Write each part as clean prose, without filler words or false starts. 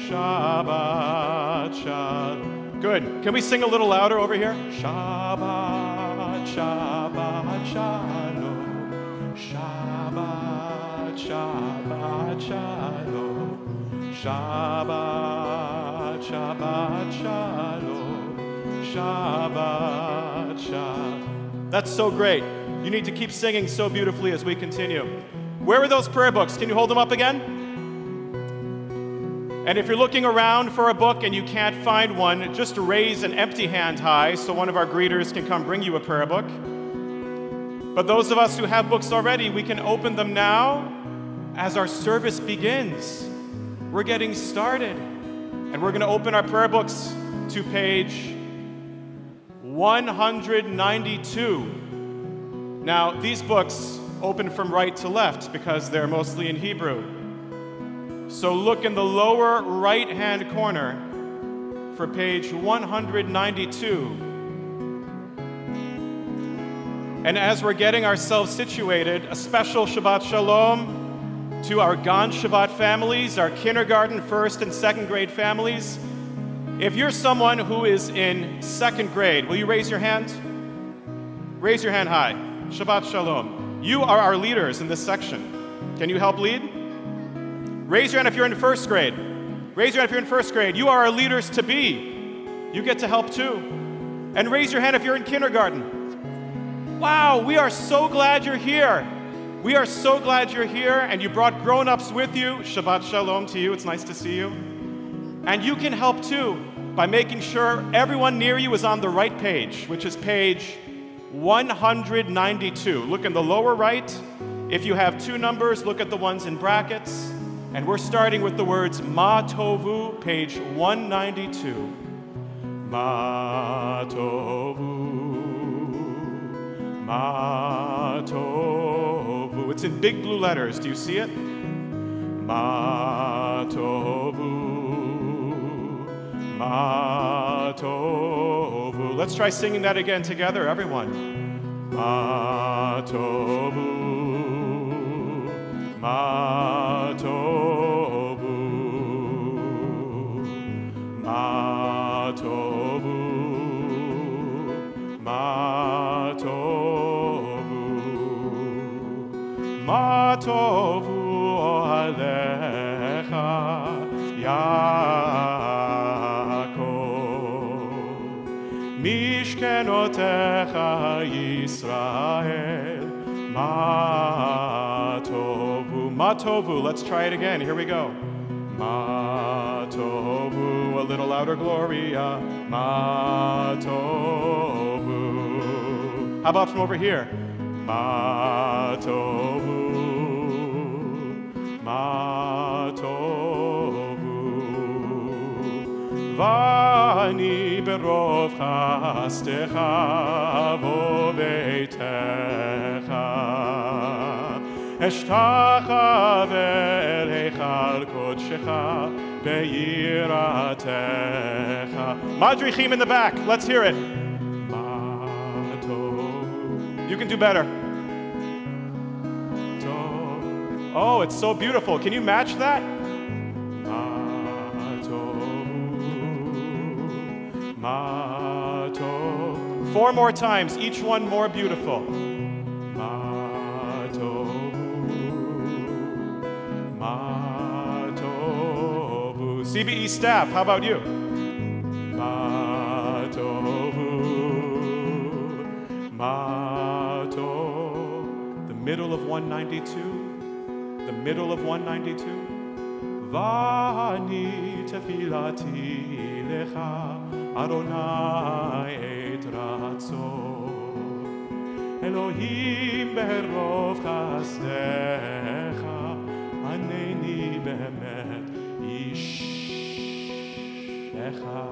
Shabbat Shalom. Good. Can we sing a little louder over here? Shabbat, Shabbat Shalom. Shabbat, Shabbat Shalom. Shabbat, Shabbat Shalom. Shabbat Shalom. That's so great. You need to keep singing so beautifully as we continue. Where are those prayer books? Can you hold them up again? And if you're looking around for a book and you can't find one, just raise an empty hand high so one of our greeters can come bring you a prayer book. But those of us who have books already, we can open them now as our service begins. We're getting started. And we're going to open our prayer books to page 192. Now, these books open from right to left because they're mostly in Hebrew. So look in the lower right-hand corner for page 192. And as we're getting ourselves situated, a special Shabbat Shalom to our Gan Shabbat families, our kindergarten, first and second grade families. If you're someone who is in second grade, will you raise your hand? Raise your hand high. Shabbat Shalom. You are our leaders in this section. Can you help lead? Raise your hand if you're in first grade. Raise your hand if you're in first grade. You are our leaders to be. You get to help too. And raise your hand if you're in kindergarten. Wow, we are so glad you're here. We are so glad you're here, and you brought grown-ups with you. Shabbat Shalom to you. It's nice to see you. And you can help too by making sure everyone near you is on the right page, which is page 192. Look in the lower right. If you have two numbers, look at the ones in brackets. And we're starting with the words Ma Tovu, page 192. Ma Tovu, Ma Tovu. It's in big blue letters. Do you see it? Ma Tovu, Ma Tovu. Let's try singing that again together, everyone. Ma Tovu, Ma Tovu, Ma Tovu, Ma Tovu, Ma Tovu Alecha Yaakov Mishkenotecha Yisrael Ma Tovu, Ma Tovu. Let's try it again. Here we go. Ma Tovu. A little louder, Gloria. Ma Tovu. How about from over here? Ma Tovu, Ma Tovu. Vani berov chastecha vo beitecha Eshtacha ve'elechal kodshecha be'yiratecha. Madrichim in the back. Let's hear it. You can do better. Oh, it's so beautiful. Can you match that? Four more times, each one more beautiful. CBE staff, how about you? The middle of 192. The middle of 192. Vani tefilati lecha Adonai et ratzo Elohim berov chasdecha Aneni behemet ish lecha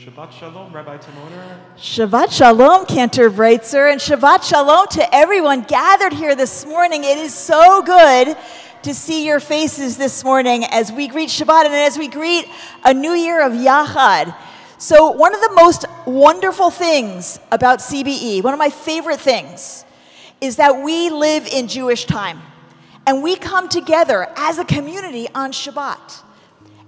Shabbat Shalom, Rabbi Timoner. Shabbat Shalom, Cantor Breitzer, and Shabbat Shalom to everyone gathered here this morning. It is so good to see your faces this morning as we greet Shabbat and as we greet a new year of Yachad. So one of the most wonderful things about CBE, one of my favorite things, is that we live in Jewish time. And we come together as a community on Shabbat.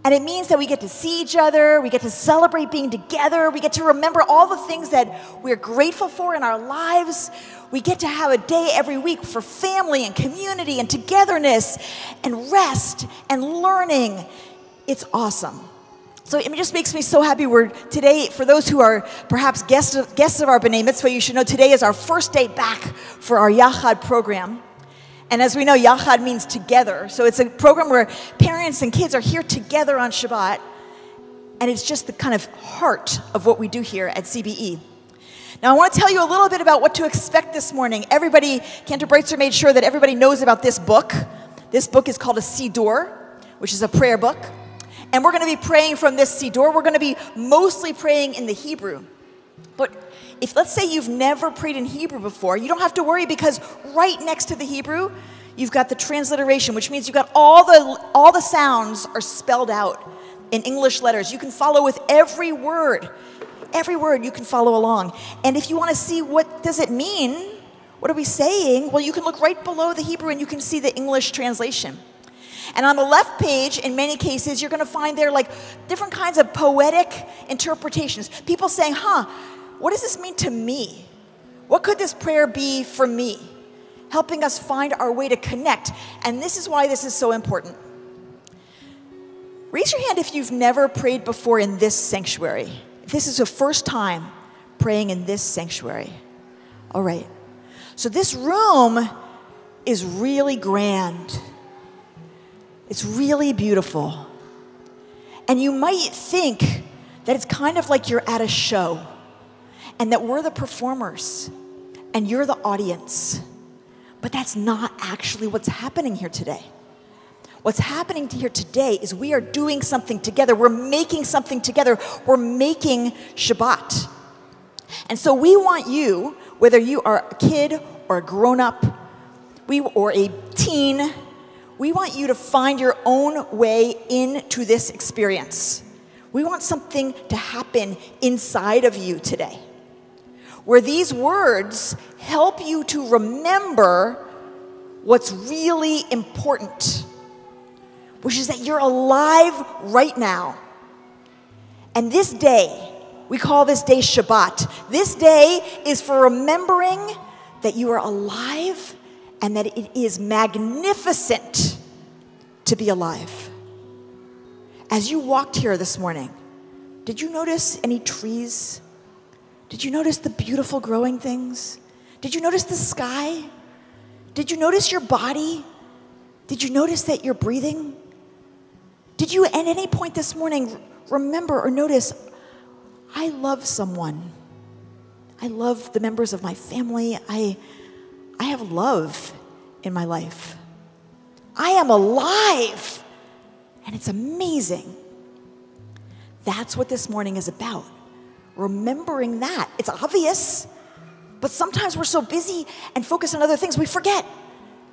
And it means that we get to see each other, we get to celebrate being together, we get to remember all the things that we're grateful for in our lives. We get to have a day every week for family and community and togetherness and rest and learning. It's awesome. So it just makes me so happy. We're today, for those who are perhaps guests of our B'nai Mitzvah, you should know today is our first day back for our Yachad program. And as we know, Yachad means together. So it's a program where parents and kids are here together on Shabbat. And it's just the kind of heart of what we do here at CBE. Now, I want to tell you a little bit about what to expect this morning. Everybody, Cantor Breitzer made sure that everybody knows about this book. This book is called a Siddur, which is a prayer book. And we're going to be praying from this Siddur. We're going to be mostly praying in the Hebrew. But if, let's say, you've never prayed in Hebrew before, you don't have to worry, because right next to the Hebrew, you've got the transliteration, which means you've got all the sounds are spelled out in English letters. You can follow with every word. Every word you can follow along. And if you want to see what does it mean, what are we saying, well, you can look right below the Hebrew and you can see the English translation. And on the left page, in many cases, you're going to find there like different kinds of poetic interpretations. People saying, what does this mean to me? What could this prayer be for me? Helping us find our way to connect. And this is why this is so important. Raise your hand if you've never prayed before in this sanctuary. If this is the first time praying in this sanctuary. All right. So this room is really grand. It's really beautiful. And you might think that it's kind of like you're at a show. And that we're the performers, and you're the audience. But that's not actually what's happening here today. What's happening here today is we are doing something together. We're making something together. We're making Shabbat. And so we want you, whether you are a kid or a grown-up, or a teen, we want you to find your own way into this experience. We want something to happen inside of you today, where these words help you to remember what's really important, which is that you're alive right now. And this day, we call this day Shabbat. This day is for remembering that you are alive and that it is magnificent to be alive. As you walked here this morning, did you notice any trees? Did you notice the beautiful growing things? Did you notice the sky? Did you notice your body? Did you notice that you're breathing? Did you at any point this morning remember or notice, I love someone. I love the members of my family. I have love in my life. I am alive. And it's amazing. That's what this morning is about. Remembering that. It's obvious, but sometimes we're so busy and focused on other things, we forget.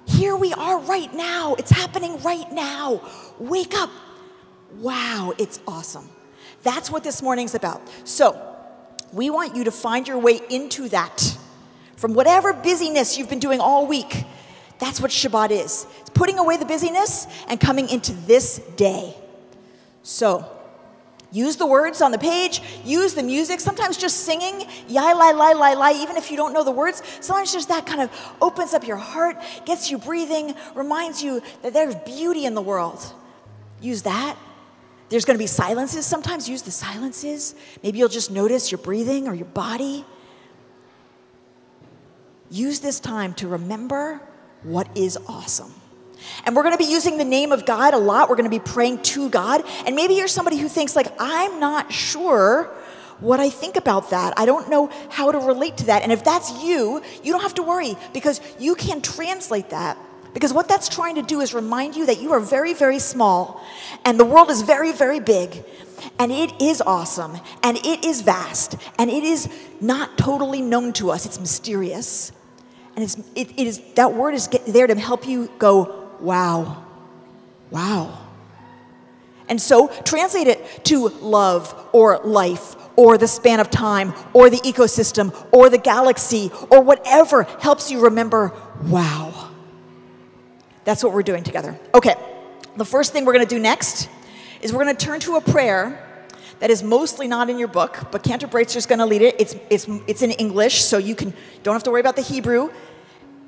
Here we are right now. It's happening right now. Wake up. Wow, it's awesome. That's what this morning's about. So, we want you to find your way into that. From whatever busyness you've been doing all week, that's what Shabbat is. It's putting away the busyness and coming into this day. So, use the words on the page, use the music, sometimes just singing, yai, lai, lai, lai, lai, even if you don't know the words, sometimes just that kind of opens up your heart, gets you breathing, reminds you that there's beauty in the world. Use that. There's going to be silences. Sometimes use the silences. Maybe you'll just notice your breathing or your body. Use this time to remember what is awesome. And we're going to be using the name of God a lot. We're going to be praying to God. And maybe you're somebody who thinks like, I'm not sure what I think about that. I don't know how to relate to that. And if that's you, you don't have to worry, because you can translate that Because what that's trying to do is remind you that you are very, very small, and the world is very, very big, and it is awesome, and it is vast, and it is not totally known to us. It's mysterious. And it is, that word is there to help you go, wow, wow. And so translate it to love or life or the span of time or the ecosystem or the galaxy or whatever helps you remember, wow. That's what we're doing together. Okay, the first thing we're going to do next is we're going to turn to a prayer that is mostly not in your book, but Cantor Breitzer is going to lead it. It's in English, so you don't have to worry about the Hebrew.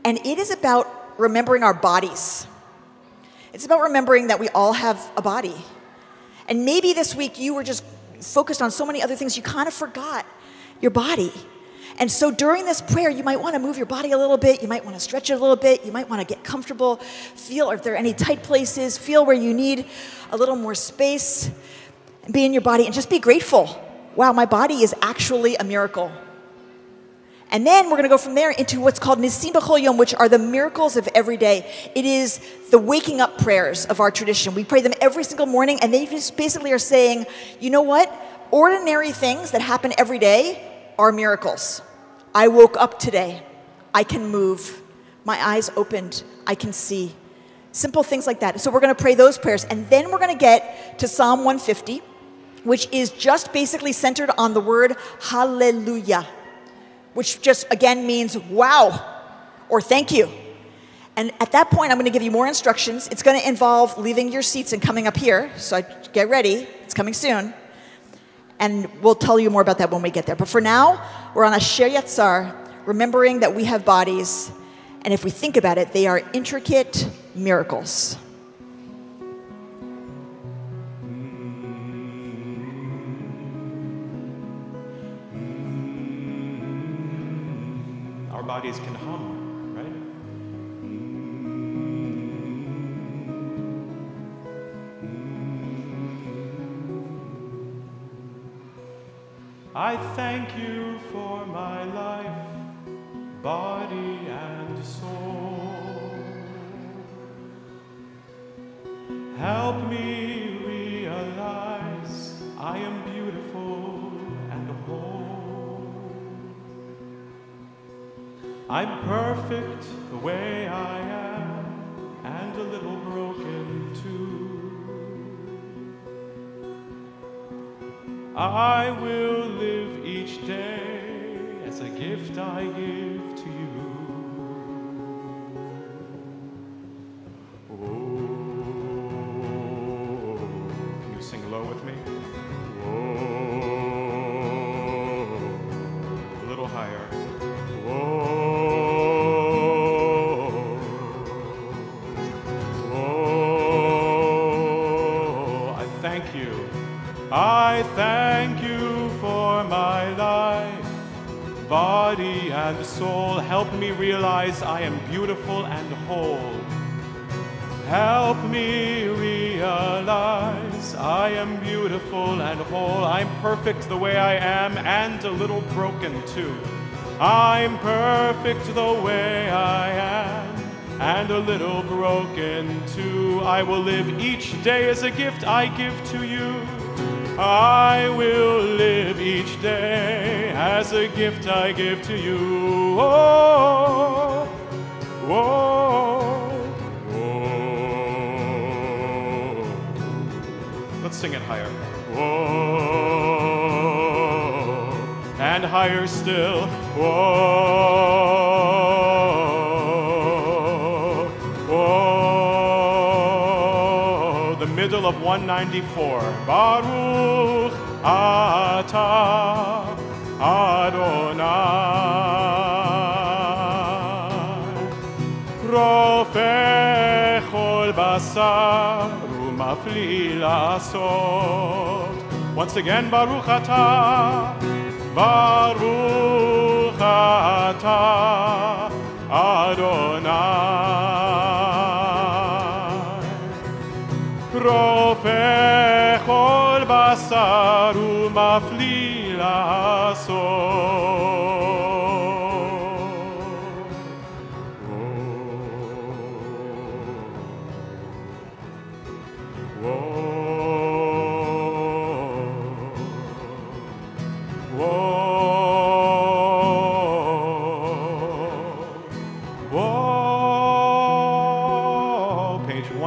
And it is about remembering our bodies. It's about remembering that we all have a body. And maybe this week you were just focused on so many other things you kind of forgot your body. And so during this prayer, you might want to move your body a little bit. You might want to stretch it a little bit. You might want to get comfortable, feel if there are any tight places, feel where you need a little more space, and be in your body and just be grateful. Wow, my body is actually a miracle. And then we're going to go from there into what's called Nisim B'chol Yom, which are the miracles of every day. It is the waking up prayers of our tradition. We pray them every single morning, and they just basically are saying, you know what? Ordinary things that happen every day are miracles. I woke up today. I can move. My eyes opened. I can see. Simple things like that. So we're going to pray those prayers, and then we're going to get to Psalm 150, which is just basically centered on the word hallelujah, which just, again, means wow, or thank you. And at that point, I'm going to give you more instructions. It's going to involve leaving your seats and coming up here, so get ready. It's coming soon. And we'll tell you more about that when we get there. But for now, we're on Asher Yatzar, remembering that we have bodies, and if we think about it, they are intricate miracles. Our bodies can hum, right? I thank you for my life, body and soul. Help me realize I am beautiful and whole. I'm perfect the way I am, and a little broken too. I will live each day as a gift I give to you. Oh, can you sing low with me? Oh, a little higher. I thank you for my life, body and soul. Help me realize I am beautiful and whole. Help me realize I am beautiful and whole. I'm perfect the way I am and a little broken too. I'm perfect the way I am and a little broken too. I will live each day as a gift I give to you. I will live each day as a gift I give to you. Oh, oh, oh. Let's sing it higher. Oh, and higher still. Oh, oh. The middle of 194. Baruch Atah Adonai Rofeh Chol Basar Umafli Lasot. Once again, Baruch Atah Adonai Rofeh Chol Basar Umafli Lasot.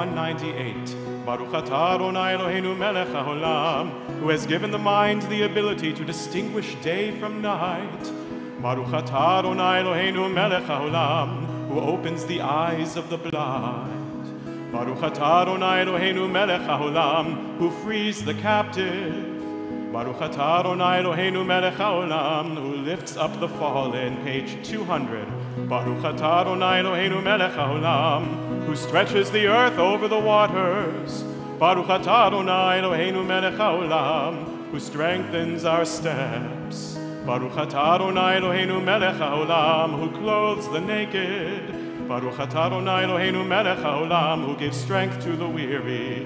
198. Baruch atah Adonai Eloheinu melech haolam, who has given the mind the ability to distinguish day from night. Baruch atah Adonai Eloheinu melech haolam, who opens the eyes of the blind. Baruch atah Adonai Eloheinu melech haolam, who frees the captive. Baruch atah Adonai Eloheinu melech haolam, who lifts up the fallen, page 200. Baruch atah Adonai Eloheinu melech haolam, who stretches the earth over the waters. Baruch atah Adonai Eloheinu melech haolam, who strengthens our steps. Baruch atah Adonai Eloheinu melech haolam, who clothes the naked. Baruch atah Adonai Eloheinu melech haolam, who gives strength to the weary.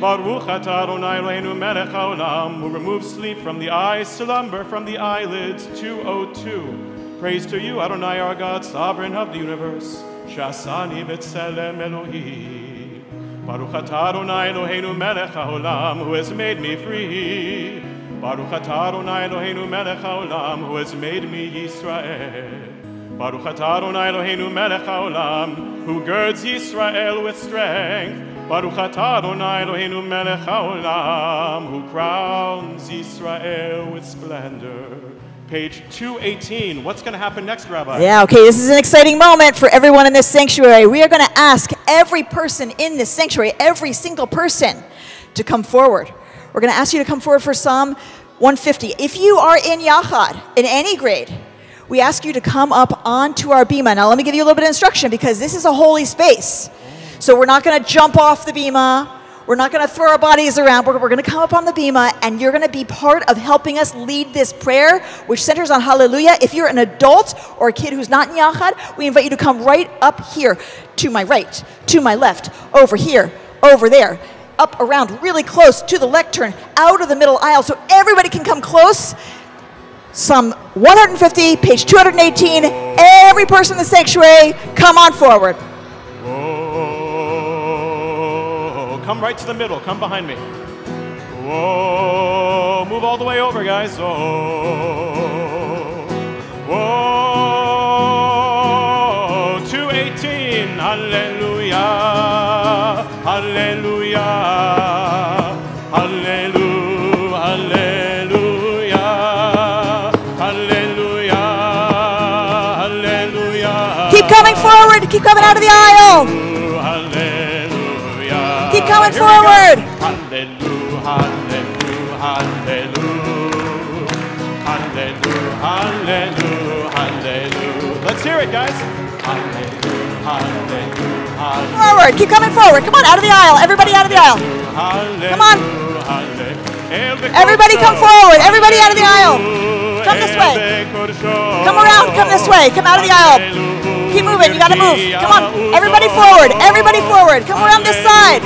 Baruch atah Adonai Eloheinu melech haolam, who removes sleep from the eyes, slumber from the eyelids. 202. Praise to you, Adonai, our God, sovereign of the universe. Shasani b'tselem Elohi. Baruch atah Adonai Eloheinu melech haolam, who has made me free. Baruch atah Adonai Eloheinu melech haolam, who has made me Yisrael. Baruch atah Adonai Eloheinu melech haolam, who girds Yisrael with strength. Baruch atah Adonai Eloheinu melech haolam, who crowns Yisrael with splendor. Page 218. What's going to happen next, Rabbi? Yeah, okay, this is an exciting moment for everyone in this sanctuary. We are going to ask every person in this sanctuary, every single person, to come forward. We're going to ask you to come forward for Psalm 150. If you are in Yachad, in any grade, we ask you to come up onto our bima. Now, let me give you a little bit of instruction, because this is a holy space. So we're not going to jump off the bima. We're not going to throw our bodies around. We're going to come up on the bima, and you're going to be part of helping us lead this prayer, which centers on hallelujah. If you're an adult or a kid who's not in Yachad, we invite you to come right up here, to my right, to my left, over here, over there, up around, really close to the lectern, out of the middle aisle, so everybody can come close. Psalm 150, page 218. Every person in the sanctuary, come on forward. Come right to the middle. Come behind me. Whoa. Move all the way over, guys. Whoa. Whoa. 218. Hallelujah. Hallelujah. Hallelujah. Hallelujah. Hallelujah. Hallelujah. Keep coming forward. Keep coming out of the aisle. Keep coming forward. Hallelujah, hallelujah, hallelujah, hallelujah, hallelujah. Let's hear it, guys. Hallelujah, hallelujah. Forward. Keep coming forward. Come on, out of the aisle. Everybody out of the aisle. Come on. Everybody come forward. Everybody out of the aisle. Come this way. Come around. Come this way. Come out of the aisle. Keep moving. You got to move. Come on. Everybody forward. Everybody forward. Come around this side.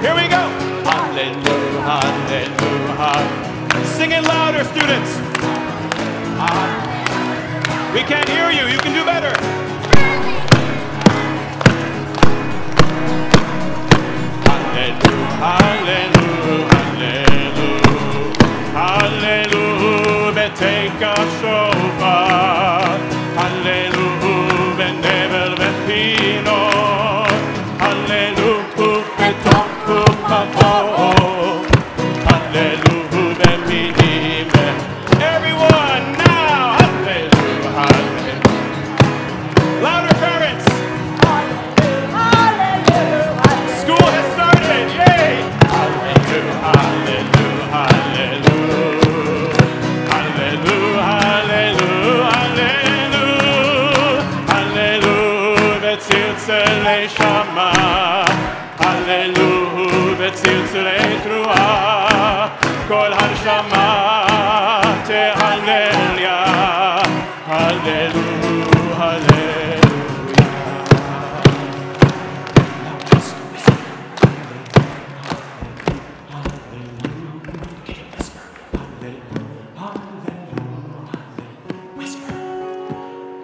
Here we go. Hallelujah, hallelujah. Sing it louder, students. We can't hear you. You can do better. Hallelujah, hallelujah, hallelujah, hallelujah. Betake a shofar. Hallelujah, benevel bepino. Hallelujah, betochu pavo. Hallelujah, bepime. Everyone now. Hallelujah, hallelujah. Louder, parents. Hallelujah. School has started. Yay. Hallelujah, hallelujah, hallelujah. Hallelujah, hallelujah, hallelujah. Hallelujah, betzilzelei shama. Hallelujah, betzilzelei truah. Kol hanshama tehallelya. Hallelujah, hallelujah. Now just whisper. Hallelujah. Can you whisper? Hallelujah, hallelujah. Whisper.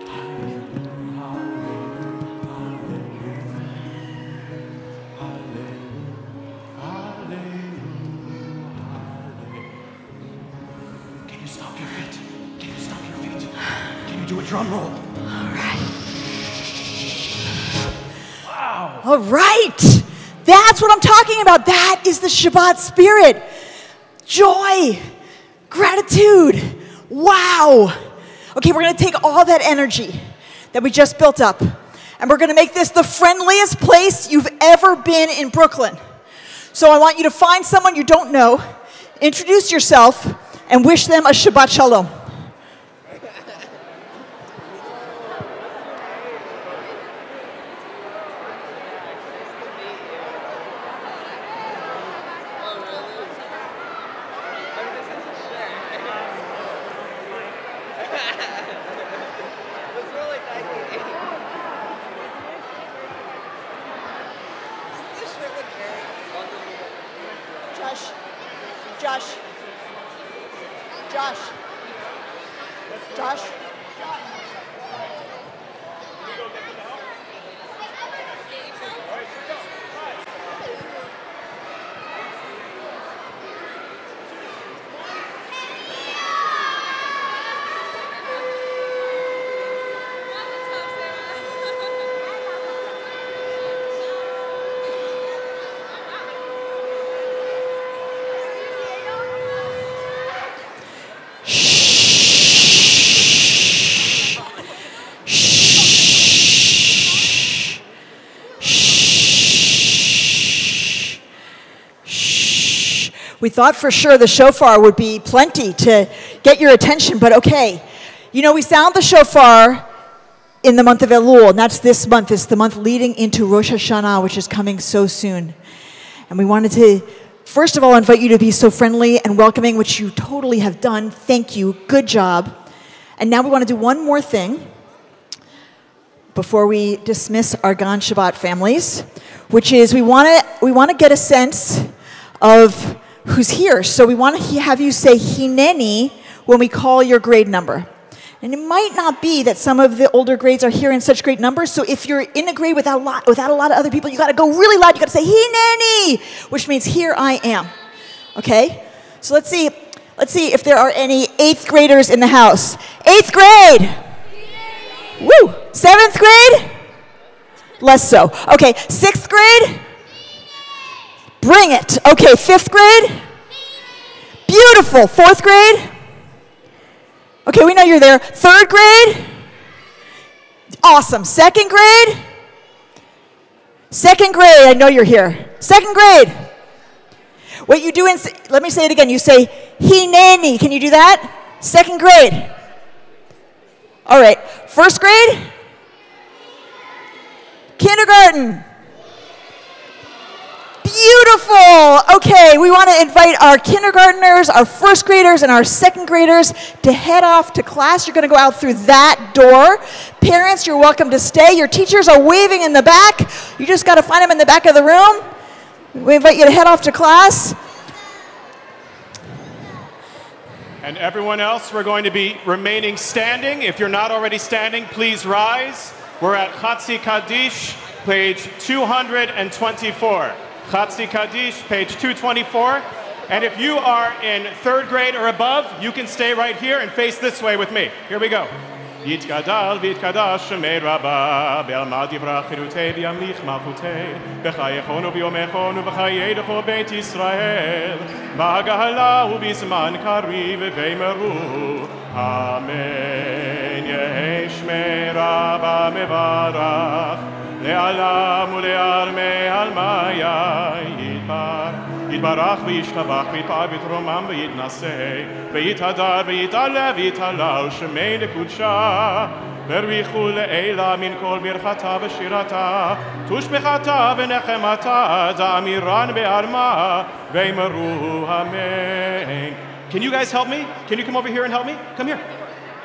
Hallelujah, hallelujah. Hallelujah. Can you stop your feet? Can you stop your feet? you do a drum roll. All right. Wow. All right. That's what I'm talking about. That is the Shabbat spirit. Joy, gratitude. Wow. Okay, we're going to take all that energy that we just built up, and we're going to make this the friendliest place you've ever been in Brooklyn. So I want you to find someone you don't know, introduce yourself, and wish them a Shabbat Shalom. Josh. We thought for sure the shofar would be plenty to get your attention, but okay. You know, we sound the shofar in the month of Elul, and that's this month. It's the month leading into Rosh Hashanah, which is coming so soon. And we wanted to, first of all, invite you to be so friendly and welcoming, which you totally have done. Thank you. Good job. And now we want to do one more thing before we dismiss our Gan Shabbat families, which is we want to get a sense of who's here. So we want to have you say Hineni when we call your grade number. And it might not be that some of the older grades are here in such great numbers. So if you're in a grade without a lot of other people, you got to go really loud. You got to say Hineni, which means here I am. Okay? So let's see if there are any 8th graders in the house. 8th grade. Woo! 7th grade? Less so. Okay, 6th grade? Bring it. Okay, 5th grade? Beautiful. 4th grade? Okay, we know you're there. 3rd grade? Awesome. 2nd grade? 2nd grade, I know you're here. 2nd grade. What you do, let me say it again. You say, Hineni. Can you do that? 2nd grade. All right. 1st grade? Kindergarten. Beautiful. Okay, we want to invite our kindergartners, our 1st graders, and our 2nd graders to head off to class. You're going to go out through that door. Parents, you're welcome to stay. Your teachers are waving in the back. You just got to find them in the back of the room. We invite you to head off to class. And everyone else, we're going to be remaining standing. If you're not already standing, please rise. We're at Chatzi Kaddish, page 224. Chatzi Kaddish, page 224. And if you are in 3rd grade or above, you can stay right here and face this way with me. Here we go. יתגדל ויתקדש שמי רבה, בעלמא דברה חירותי וימליך מלכותי, בחייכון וביומכון ובחייכו בית ישראל, בגאלה ובזמן קריב ויאמרו, אמן. יהי שמי רבה מברך, לעלם ולעלמי עלמיה יתברך וישתבח ויתפאר ויתרומם ויתנשא ויתהדר ויתעלה ויתהלל שמי לקודשה והרוויחו לעילה מן כל ברכתה ושירתה תושבחתה ונחמתה דאמירן בעלמה ואמרו אמן. Can you guys help me? Can you come over here and help me? Come here.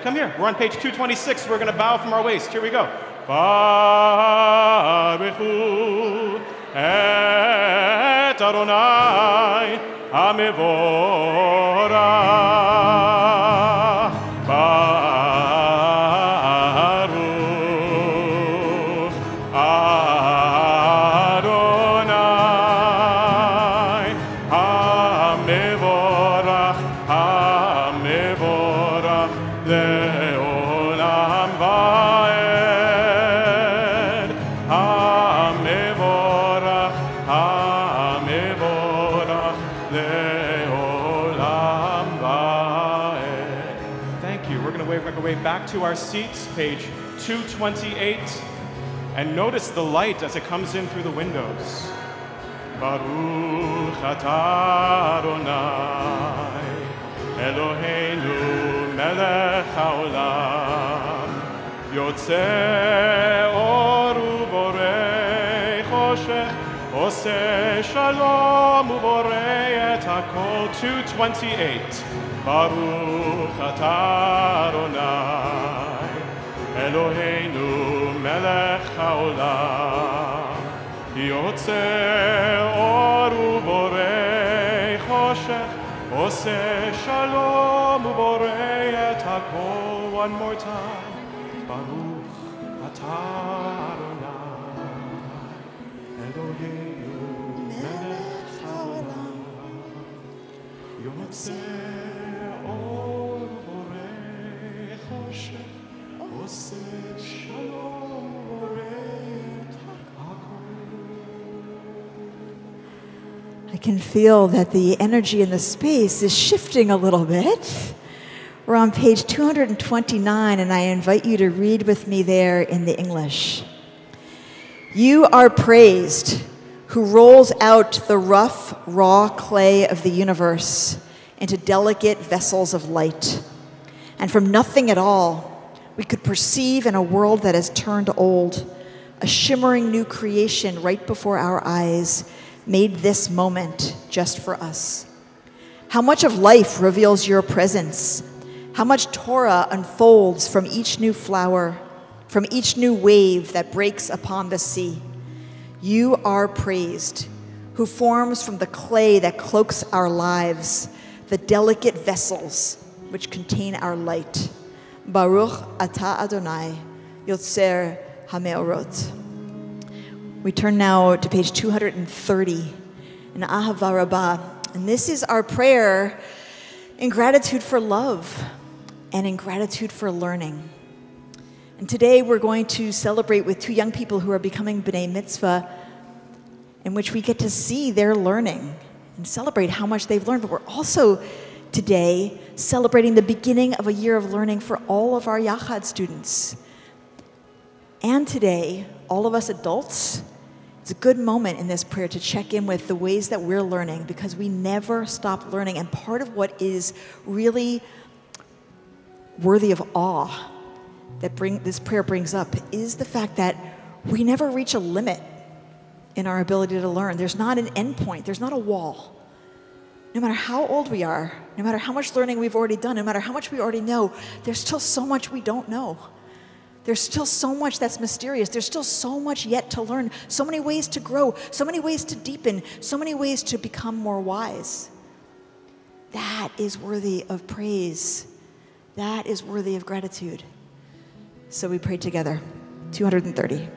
Come here. We're on page 226. We're going to bow from our waist. Here we go. Baruchu et Adonai HaMevorach. Baruch Adonai HaMevorach HaMevorach Le'olam. make our way back to our seats, page 228, and notice the light as it comes in through the windows. Baruch atah Adonai, Eloheinu melech haolam, yotzeh or uvorei choshech, oseh shalom uvorei et hakol. 228. Baruch atah Adonai, Eloheinu melech haolam, yotzeh or uvorei choshech, oseh shalom uvorei et hakol. One more time. Baruch atah Adonai, Eloheinu melech haolam, yotzeh or uvorei choshech, oseh shalom uvorei et hakol. I can feel that the energy in the space is shifting a little bit. We're on page 229, and I invite you to read with me there in the English. You are praised, who rolls out the rough, raw clay of the universe into delicate vessels of light. And from nothing at all, we could perceive in a world that has turned old, a shimmering new creation right before our eyes, made this moment just for us. How much of life reveals your presence? How much Torah unfolds from each new flower, from each new wave that breaks upon the sea? You are praised, who forms from the clay that cloaks our lives, the delicate vessels which contain our light. Baruch atah Adonai, Yotzer HaMeorot. We turn now to page 230 in Ahava Rabbah, and this is our prayer in gratitude for love and in gratitude for learning. And today we're going to celebrate with two young people who are becoming B'nai Mitzvah, in which we get to see their learning and celebrate how much they've learned. But we're also today celebrating the beginning of a year of learning for all of our Yachad students. And today, all of us adults, it's a good moment in this prayer to check in with the ways that we're learning, because we never stop learning. And part of what is really worthy of awe that this prayer brings up is the fact that we never reach a limit in our ability to learn. There's not an end point. There's not a wall. No matter how old we are, no matter how much learning we've already done, no matter how much we already know, there's still so much we don't know. There's still so much that's mysterious. There's still so much yet to learn, so many ways to grow, so many ways to deepen, so many ways to become more wise. That is worthy of praise. That is worthy of gratitude. So we pray together. 230.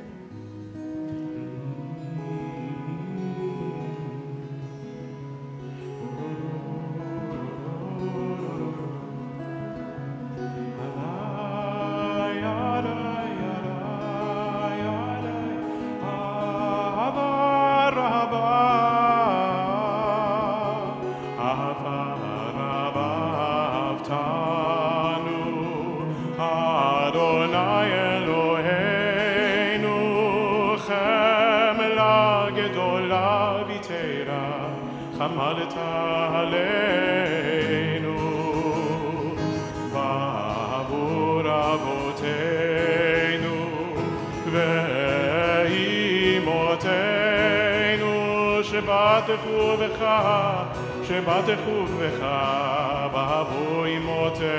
עמדת עלינו בעבור אבותינו ואימותינו שבטחו בך בעבור אימותינו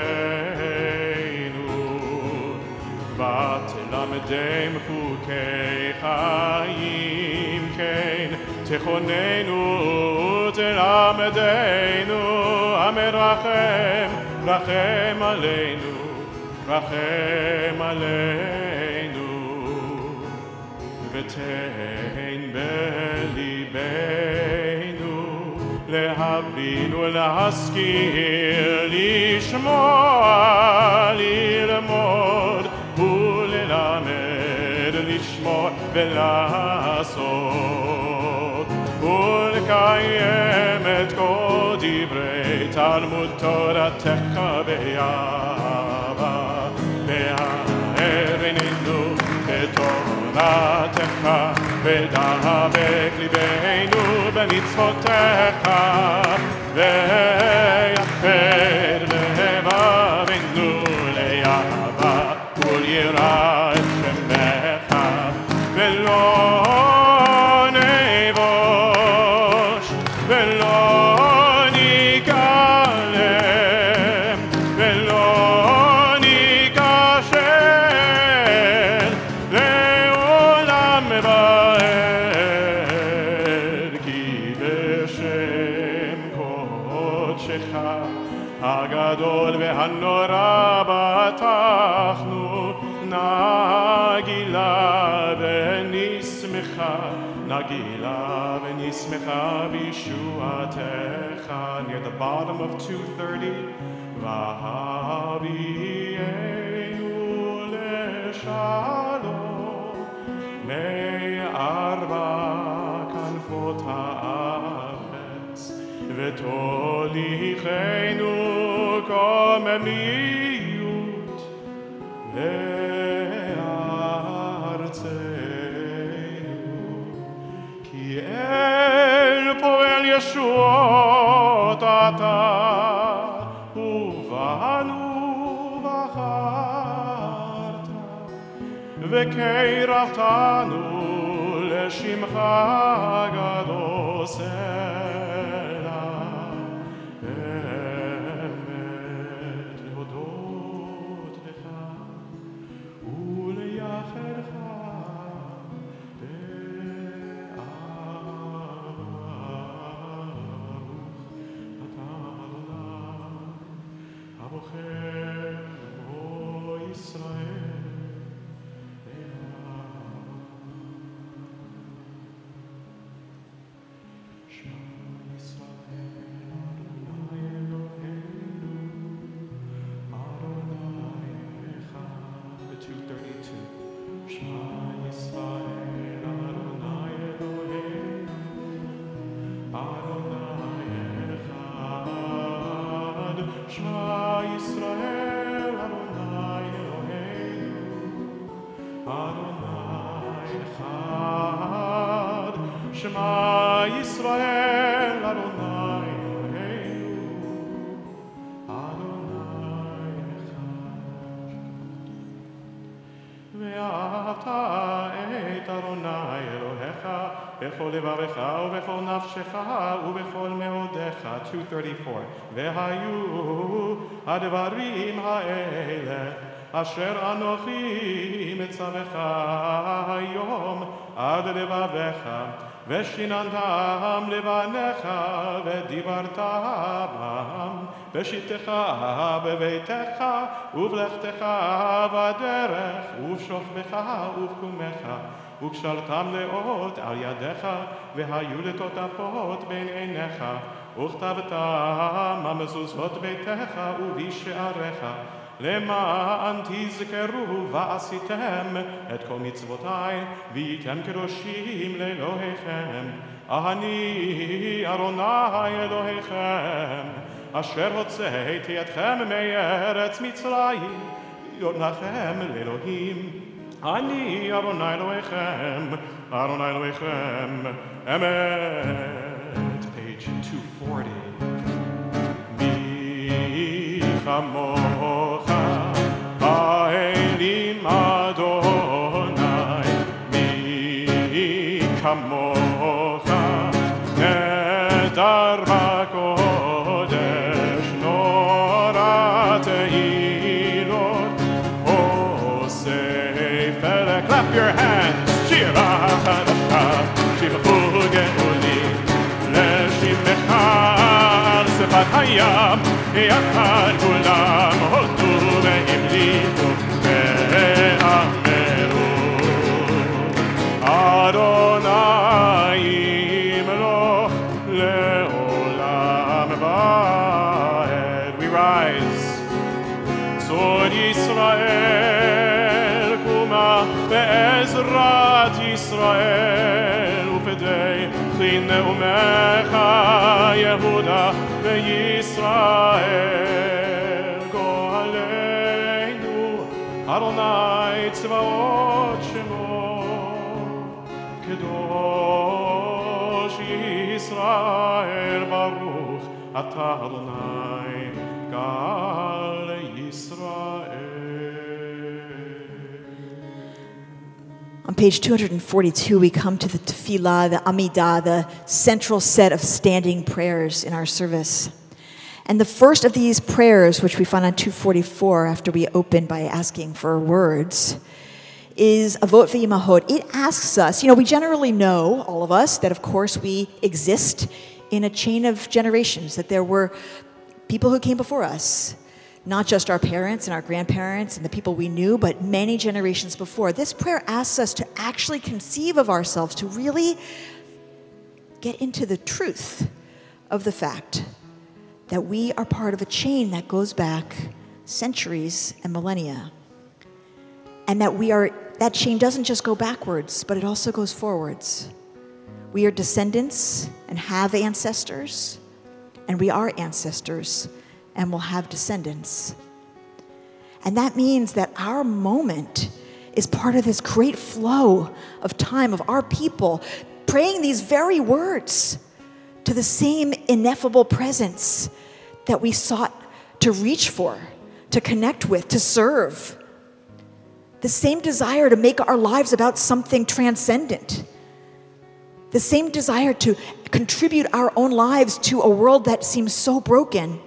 ותלמדם חוקי חיים כן תכוננו תלמדנו המרחם רחם עלינו רחם עלינו ותן בליבנו להבין ולהשכיל לשמוע ללמוד וללמד לשמוע ולעשות ולקיים את כל דברי תלמוד תורתך באהבה והאר עינינו בתורתך, ודבק ליבנו במצוותיך, ויחד לבבנו לאהבה וליראת שמך, ולא נבוש ולא ניכלם ולא ניכשל לעולם ועד, כי בשם קודשך הגדול והנורא בטחנו, נגילה ונשמחה בישועתך. Near the bottom of 230, והביאנו לשלום מארבע כנפות הארץ, ותוליכנו קוממיות אל פועל ישועות אתה, ובנו בחרת, וקרבתנו לשמך גדול סלע. באמת להודות לך ולייחדך בכל לבבך ובכל נפשך ובכל מאודיך. 234. והיו הדברים האלה אשר אנוכי מצווך היום עד לבבך, ושיננתם לבניך, ודיברת בם בשבתך בביתך ובלכתך בדרך ובשוכבך ובקומך, וקשרתם לאות על ידיך, והיו לטוטפות בין עיניך, וכתבתם המזוזות ביתך ובשעריך, למען תזכרו ועשיתם את כל מצוותיי, והייתם קדושים לאלוהיכם. אני אדוני אלוהיכם, אשר הוצאתי אתכם מארץ מצרים, להיות לכם לאלוהים. אני אדוני אלוהיכם, אדוני אלוהיכם, אמת. Page 240. מי כמוך האלים אדוני, מי כמוך נדר בקודש, נורא תהילות עושה פלא. Clap your hands. שירה חדשה שבחו גאולי לשמך על שפת הים, יחד כולם הודו והמליכו ואמרו אדוני ימלוך לעולם ועד. We rise. צאן ישראל קומה בעזרת ישראל, ופדי חין נאומך יהודה וישראל. גואלנו Adonai Tzvaot Shemo, Kadosh Yisrael Baruch, Ata Adonai Gal Yisrael. On page 242, we come to the Tafila the Amidah, the central set of standing prayers in our service. And the first of these prayers, which we find on 244 after we open by asking for words, is Avot V'Imahot. It asks us, we generally know, all of us, that of course we exist in a chain of generations, that there were people who came before us, not just our parents and our grandparents and the people we knew, but many generations before. This prayer asks us to actually conceive of ourselves, to really get into the truth of the fact that we are part of a chain that goes back centuries and millennia. And that chain doesn't just go backwards, but it also goes forwards. We are descendants and have ancestors, and we are ancestors and will have descendants. And that means that our moment is part of this great flow of time of our people praying these very words to the same ineffable presence that we sought to reach for, to connect with, to serve. The same desire to make our lives about something transcendent. The same desire to contribute our own lives to a world that seems so broken,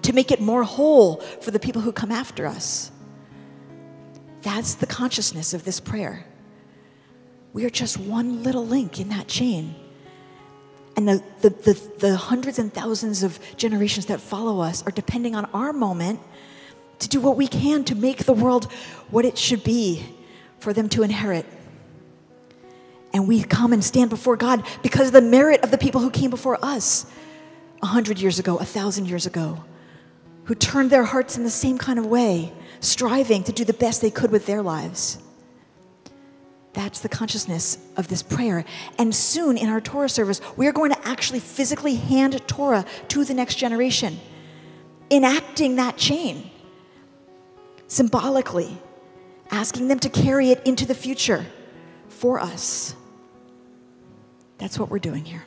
to make it more whole for the people who come after us. That's the consciousness of this prayer. We are just one little link in that chain. And the hundreds and thousands of generations that follow us are depending on our moment to do what we can to make the world what it should be for them to inherit. And we come and stand before God because of the merit of the people who came before us 100 years ago, 1,000 years ago, who turned their hearts in the same kind of way, striving to do the best they could with their lives. That's the consciousness of this prayer. And soon in our Torah service, we are going to actually physically hand Torah to the next generation, enacting that chain, symbolically, asking them to carry it into the future for us. That's what we're doing here.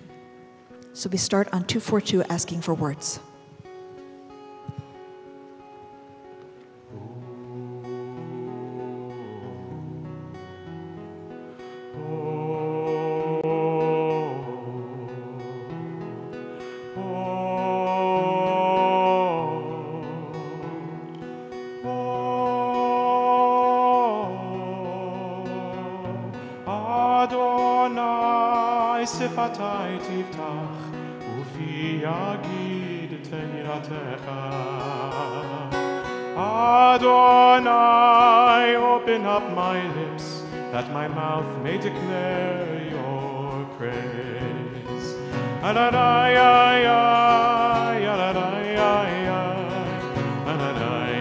So we start on 242 asking for words. שפתי תפתח ופי יגיד תהילתך. Adonai, open up my lips, that my mouth may declare your praise. Adonai, Adonai, Adonai, Adonai,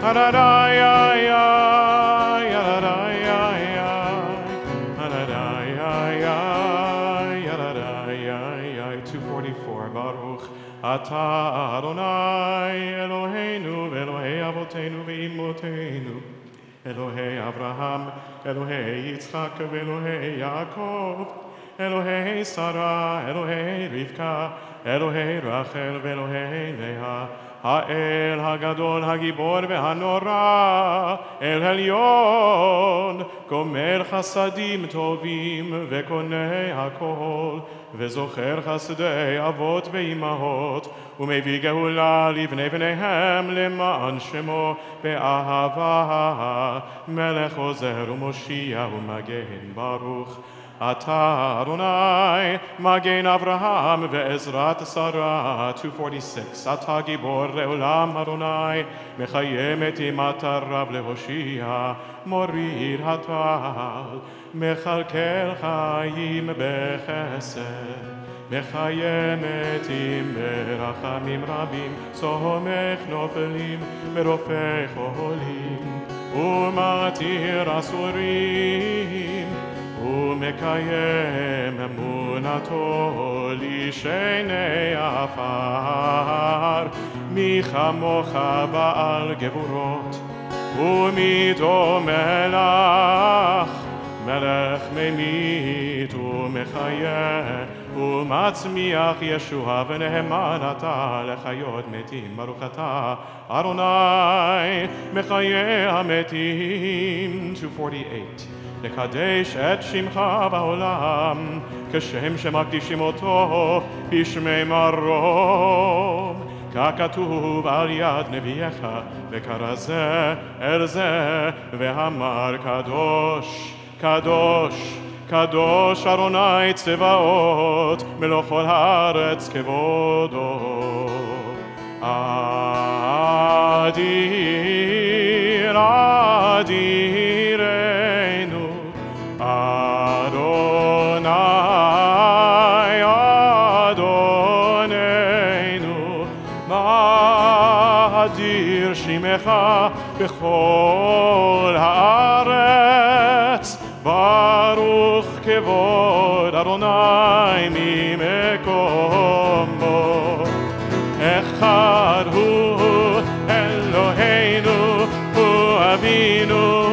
Adonai, Ata Adonai Eloheinu Elohei Avoteinu ve'Imotenu Elohei Abraham Elohei Yitzchak Elohei Yaakov Elohei Sarah Elohei Rivka Elohei Rachel Elohei Leah Ha'el Hagadol Hagibor ve'Hanora El Elyon Gomer Chasadim Tovim ve'Konei HaKol וזוכר חסדי אבות ואימהות ומביא גאולה לבני בניהם למען שמו באהבה מלך עוזר ומושיע ומגן ברוך אתה אדוני מגן אברהם ועזרת שרה 246 אתה גיבור לעולם אדוני מחיים את אימת הרב להושיע מוריד הטל מכלכל חיים בחסד מחיימת עם ברחמים רבים סומך נופלים ברופא חולים ומתיר אסורים ומקיים אמונתו לשני עפר מי כמוך בעל גבורות, ומי דומה לך, מלך ממית ומחיה, ומצמיח ישועה ונאמן אתה לחיות מתים. ברוך אתה אדוני מחיי המתים. 248. לקדש את שמך בעולם, כשם שמקדישים אותו בשמי מרום. ככתוב על יד נביאך, וקרא זה אל זה, ואמר קדוש, קדוש, קדוש אדוני צבאות, מלוא כל הארץ כבודו. אדיר, אדירנו, אדוני, אדוננו, מה אדיר שמך בכל הארץ, ברוך כבוד אדוני ממקומו. אחד הוא אלוהינו, הוא אבינו,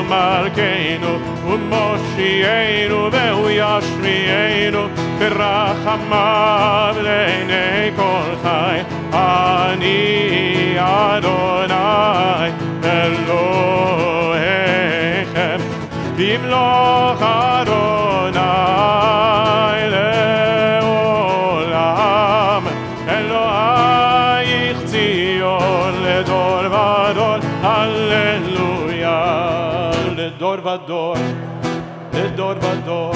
מלכנו, הוא מושיענו והוא ישמיענו ברחמיו לעיני כל חי. אני אדוני אלוהיכם, במלוך אדוני לעולם. אלוהיך ציון לדור ודור, הללויה. לדור ודור, לדור ודור,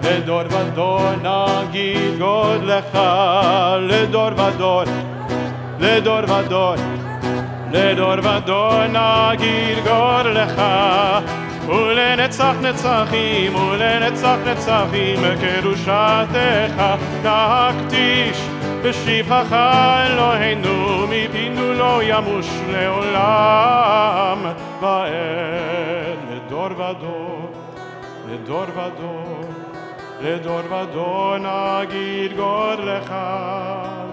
לדור ודור נגיד גודלך. לדור ודור, לדור ודור, לדור ודור נגיד גודלך. ולנצח נצחים, ולנצח נצחים קדושתך נקדיש בשבחך אלוהינו, מפינו לא ימוש לעולם ועד. לדור ודור, לדור ודור, לדור ודור נגיד גודלך.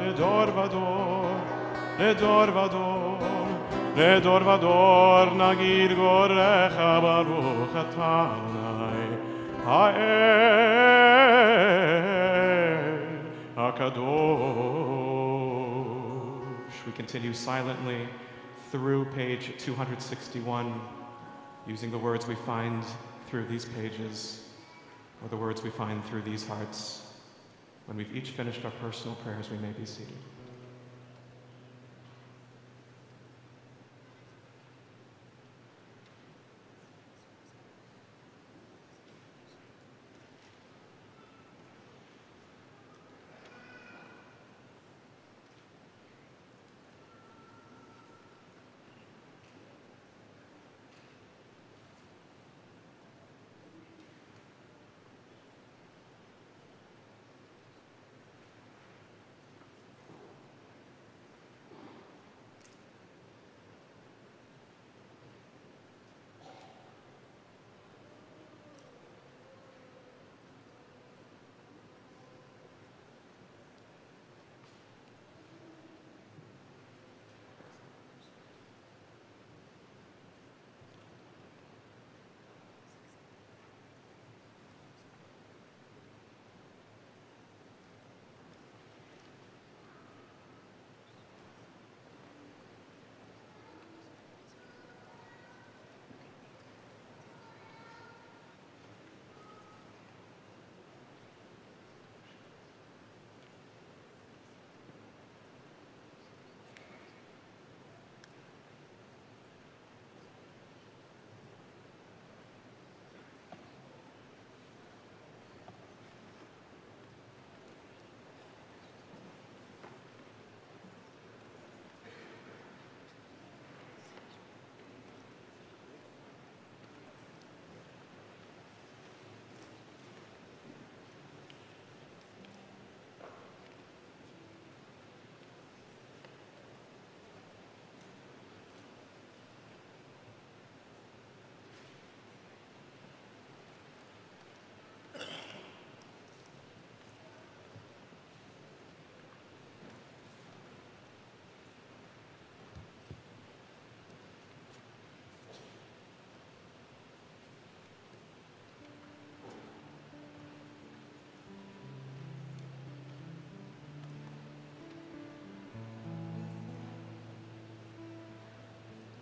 לדור ודור, לדור ודור, לדור ודור נגיד גודלך. ברוך אתה אדוני האל HaKadosh. We continue silently through page 261, using the words we find through these pages, or the words we find through these hearts. When we've each finished our personal prayers, we may be seated.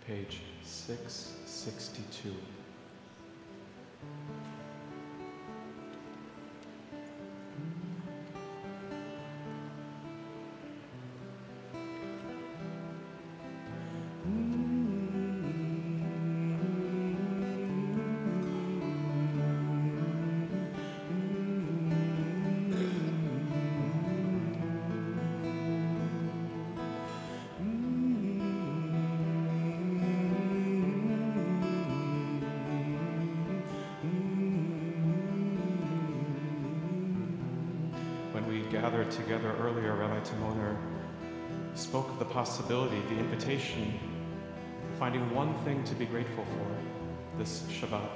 page 662. Gathered together earlier, Rabbi Timoner spoke of the possibility, the invitation, finding one thing to be grateful for this Shabbat.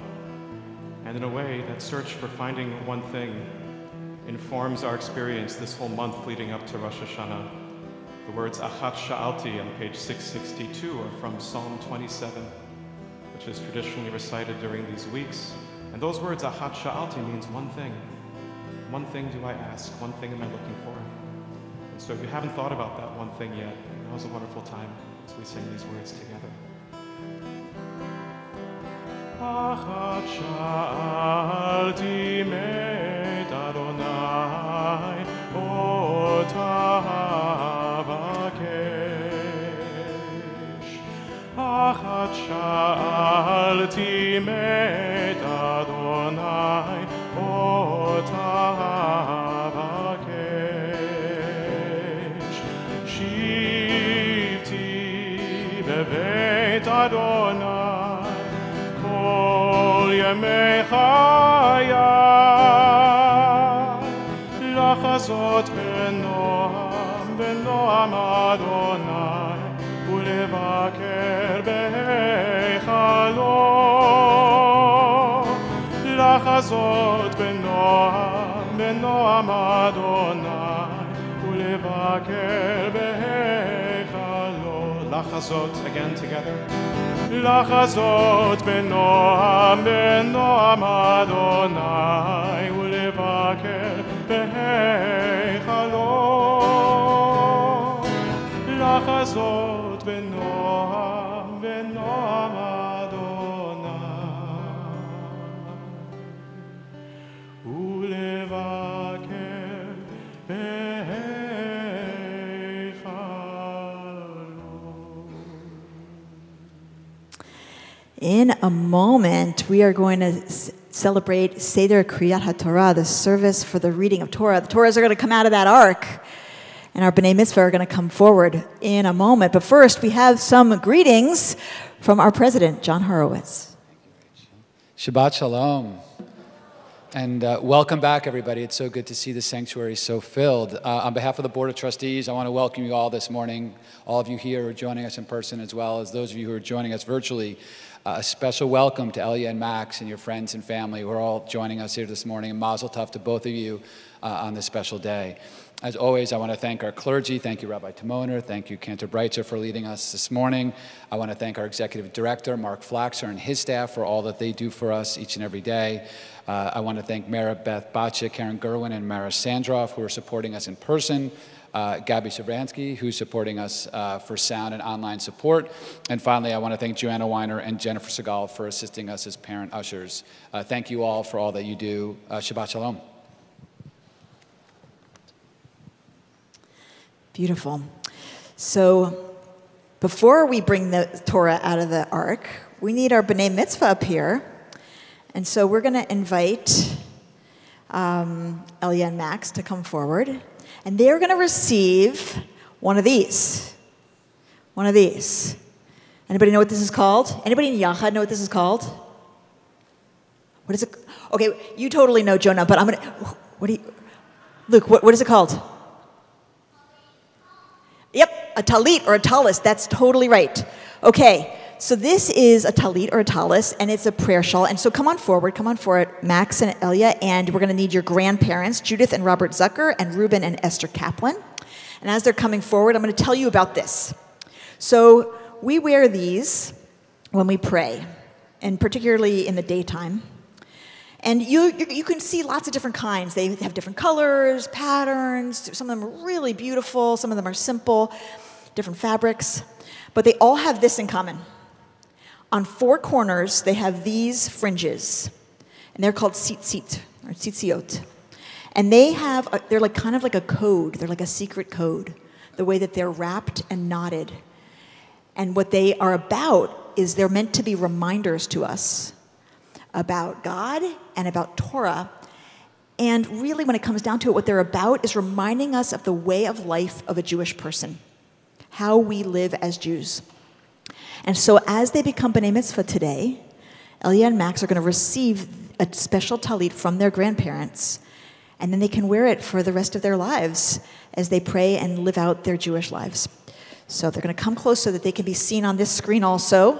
And in a way, that search for finding one thing informs our experience this whole month leading up to Rosh Hashanah. The words Achat Sha'alti on page 662 are from Psalm 27, which is traditionally recited during these weeks. And those words, Achat Sha'alti, means one thing. One thing do I ask? One thing am I looking for? And so if you haven't thought about that one thing yet, now's a wonderful time as we sing these words together. Achat sha'alti met Adonai ota avakesh. Achat sha'alti met Adonai ota avakesh. Shivti bebeit Adonai kol yemei chayai, lachazot benoam Adonai, ulevaker beichalo. Lachazot benoam Adonai, ulevaker beichalo. Lachazot, again together. Lachazot benoam Adonai, ulevaker beichalo. Lachazot benoam Adonai, ulevaker beichalo. In a moment, we are going to celebrate Seder Kriyat HaTorah, the service for the reading of Torah. The Torahs are going to come out of that ark, and our B'nai Mitzvah are going to come forward in a moment. But first, we have some greetings from our president, John Horowitz. Shabbat Shalom. And welcome back, everybody. It's so good to see the sanctuary so filled. On behalf of the Board of Trustees, I want to welcome you all this morning, all of you here who are joining us in person, as well as those of you who are joining us virtually. A special welcome to Elia and Max and your friends and family who are all joining us here this morning, and Mazel Tov to both of you on this special day. As always, I want to thank our clergy. Thank you, Rabbi Timoner. Thank you, Cantor Breitzer, for leading us this morning. I want to thank our executive director, Mark Flaxer, and his staff for all that they do for us each and every day. I want to thank Mara Beth Batcha, Karen Gerwin, and Mara Sandroff, who are supporting us in person. Gabby Savransky, who's supporting us for sound and online support. And finally, I want to thank Joanna Weiner and Jennifer Segal for assisting us as parent ushers. Thank you all for all that you do. Shabbat Shalom. Beautiful. So before we bring the Torah out of the ark, we need our B'nai Mitzvah up here. And so we're going to invite Elia and Max to come forward. And they're going to receive one of these. One of these. Anybody know what this is called? Anybody in Yachad know what this is called? What is it? Okay, you totally know, Jonah, but I'm going to... What do you... Luke, what is it called? Yep, a talit or a talis. That's totally right. Okay, so this is a talit or a talis, and it's a prayer shawl. And so come on forward, Max and Elia, and we're going to need your grandparents, Judith and Robert Zucker, and Reuben and Esther Kaplan. And as they're coming forward, I'm going to tell you about this. So we wear these when we pray, and particularly in the daytime. And you can see lots of different kinds. They have different colors, patterns. Some of them are really beautiful. Some of them are simple, different fabrics. But they all have this in common. On 4 corners, they have these fringes, and they're called tzitzit, or tzitziot. And they're like kind of like a code. They're like a secret code, the way that they're wrapped and knotted. And what they are about is they're meant to be reminders to us about God and about Torah. And really, when it comes down to it, what they're about is reminding us of the way of life of a Jewish person, how we live as Jews. And so as they become B'nai Mitzvah today, Elia and Max are going to receive a special talit from their grandparents, and then they can wear it for the rest of their lives as they pray and live out their Jewish lives. So they're going to come close so that they can be seen on this screen also,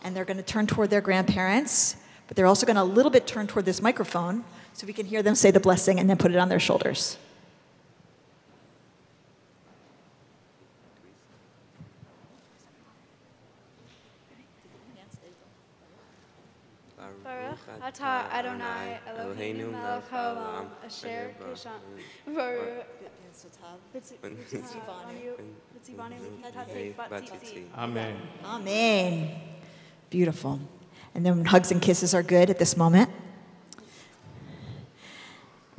and they're going to turn toward their grandparents, but they're also going to a little bit turn toward this microphone so we can hear them say the blessing and then put it on their shoulders. Baruch atah Adonai Eloheinu melech haolam asher kisham Baruch Amen. Amen. Beautiful. And then hugs and kisses are good at this moment.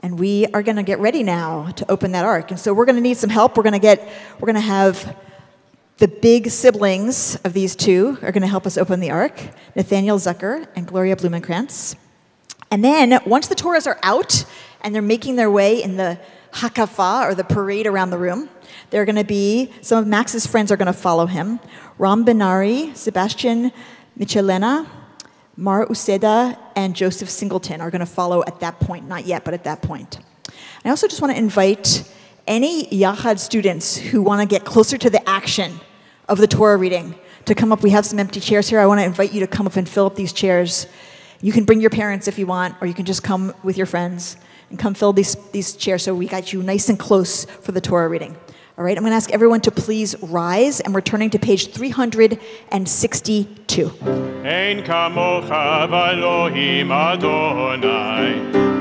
And we are going to get ready now to open that ark. And so we're going to need some help. We're going to have the big siblings of these two are going to help us open the ark, Nathaniel Zucker and Gloria Blumenkrantz. And then once the Torahs are out and they're making their way in the hakafa, or the parade around the room, they're going to be, some of Max's friends are going to follow him. Ram Benari, Sebastian Michelena, Mar Useda, and Joseph Singleton are going to follow at that point. Not yet, but at that point. I also just want to invite any Yachad students who want to get closer to the action of the Torah reading to come up. We have some empty chairs here. I want to invite you to come up and fill up these chairs. You can bring your parents if you want, or you can just come with your friends and come fill these chairs so we got you nice and close for the Torah reading. All right, I'm going to ask everyone to please rise, and we're turning to page 362. Ein kamocha v'Elohim Adonai,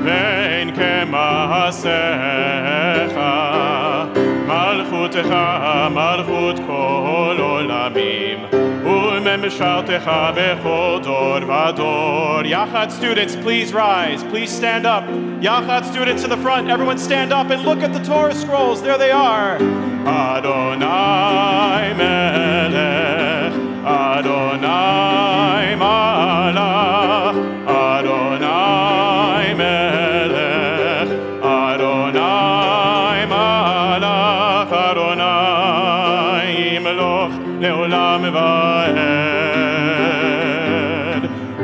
ve'ein kema'asecha, malchutecha malchut kol olamim, u'memshaltecha bechol dor v'dor. Yachad students, please rise. Please stand up. Yachad students in the front, everyone stand up and look at the Torah scrolls. There they are. Adonai melech, Adonai malach, Adonai melech, Adonai malach, Adonai imloch leolam va'ed,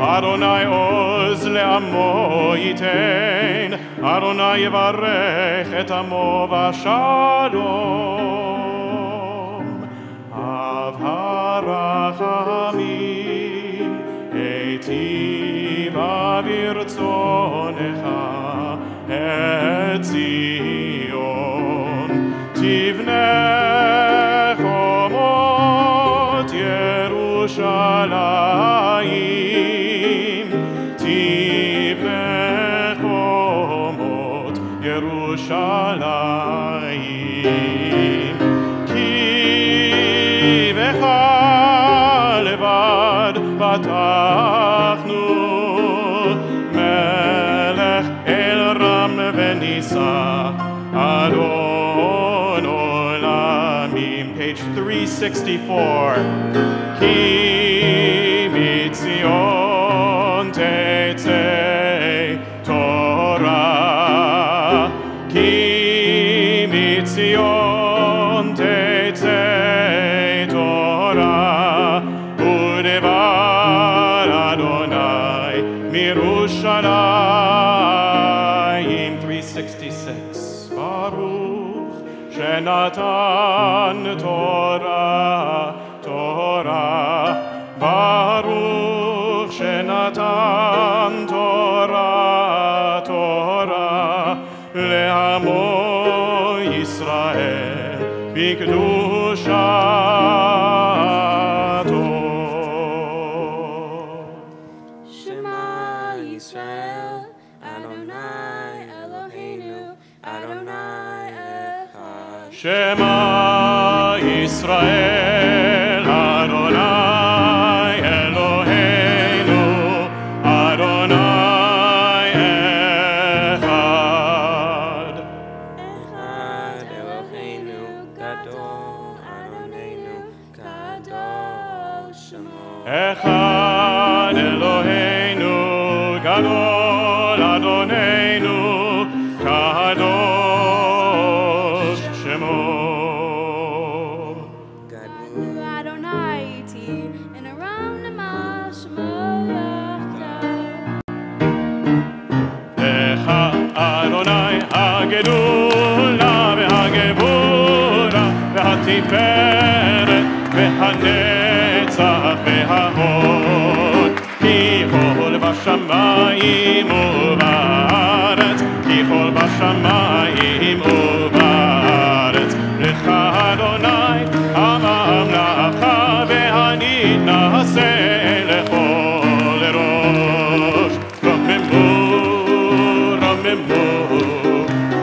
Adonai oz le'amo yitein, Adonai yevarech et amo v'shalom. Rachamim, eitiva virtzonecha, et Zion, tivnech omot Yerushalayim, tivnech omot Yerushalayim, ki vecha Patachnu Melech El Ram Venisa Adon Olamim. Page 364. Ki mitzion tetzei Torah, Ki mitzion tetzei Torah, Mirushalayim. 366. Baruch Shenatan Torah, Torah. Baruch Shenatan Torah, Torah. Le'amo Yisrael B'kedusha. Shema Yisrael, Adonai Elohim. Echad Eloheinu Gadol Adonenu Kadosh Shemo. Adonai iti and around the Echa Adonai Hagedula V'Hagebura V'Hatiferet V'Hanetzach V'Hahod Ki chol b'shamayim u'ba'aretz Ki chol b'shamayim u'ba'aretz Lecha Adonai Ha'mamlacha V'hanitnaseh lechol rosh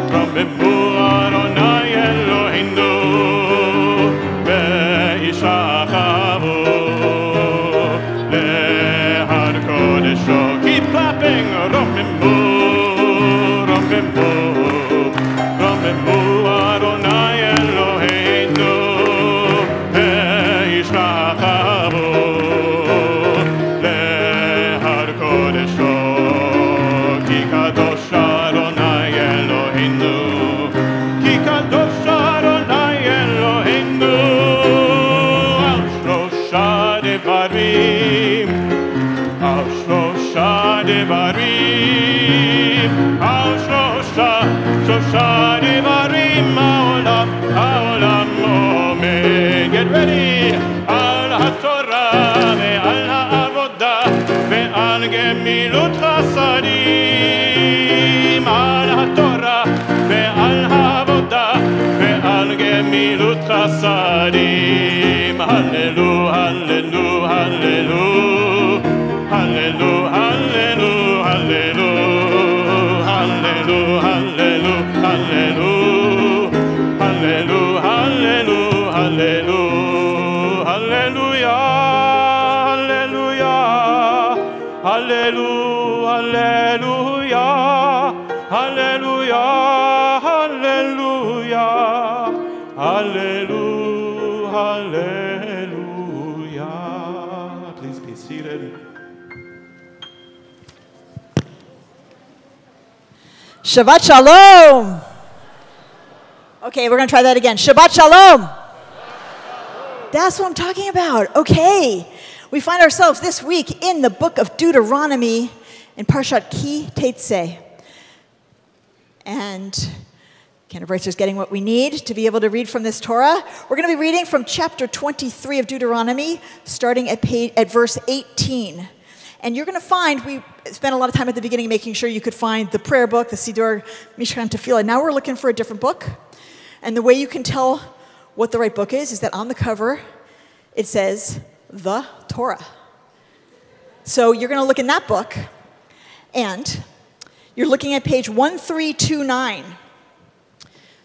Romemu Adonai Eloheinu Ve'ishachavu Lehar Kodesho. Keep clapping. Romemu Adonai Eloheinu Ve'ishachavu Lehar Kodesho. Ki kadosh Adonai Eloheinu, Ki kadosh Adonai Eloheinu. Al shlosha devarim, Al shlosha devarim, Al shlosha devarim. Ha'olam omed. Get ready. Al haTorah ve'al ha'avodah ve'al gemilut chasadim. Al haTorah ve'al ha'avodah ve'al gemilut chasadim. Hallelu, hallelu, hallelu, hallelu, hallelu, hallelu, hallelu, hallelu, hallelu, hallelu, hallelu, hallelu, hallelujah, hallelujah, hallelujah, hallelujah, hallelujah, hallelujah, hallelujah. Please be seated. Shabbat Shalom. Okay, we're going to try that again. Shabbat Shalom. That's what I'm talking about. Okay. We find ourselves this week in the book of Deuteronomy in Parshat Ki Tetzeh. And Canterbury's getting what we need to be able to read from this Torah. We're going to be reading from chapter 23 of Deuteronomy, starting at verse 18. And you're going to find, we spent a lot of time at the beginning making sure you could find the prayer book, the Siddur, Mishkan, Tafila. Now we're looking for a different book. And the way you can tell what the right book is that on the cover, it says, the Torah. So you're going to look in that book, and you're looking at page 1329.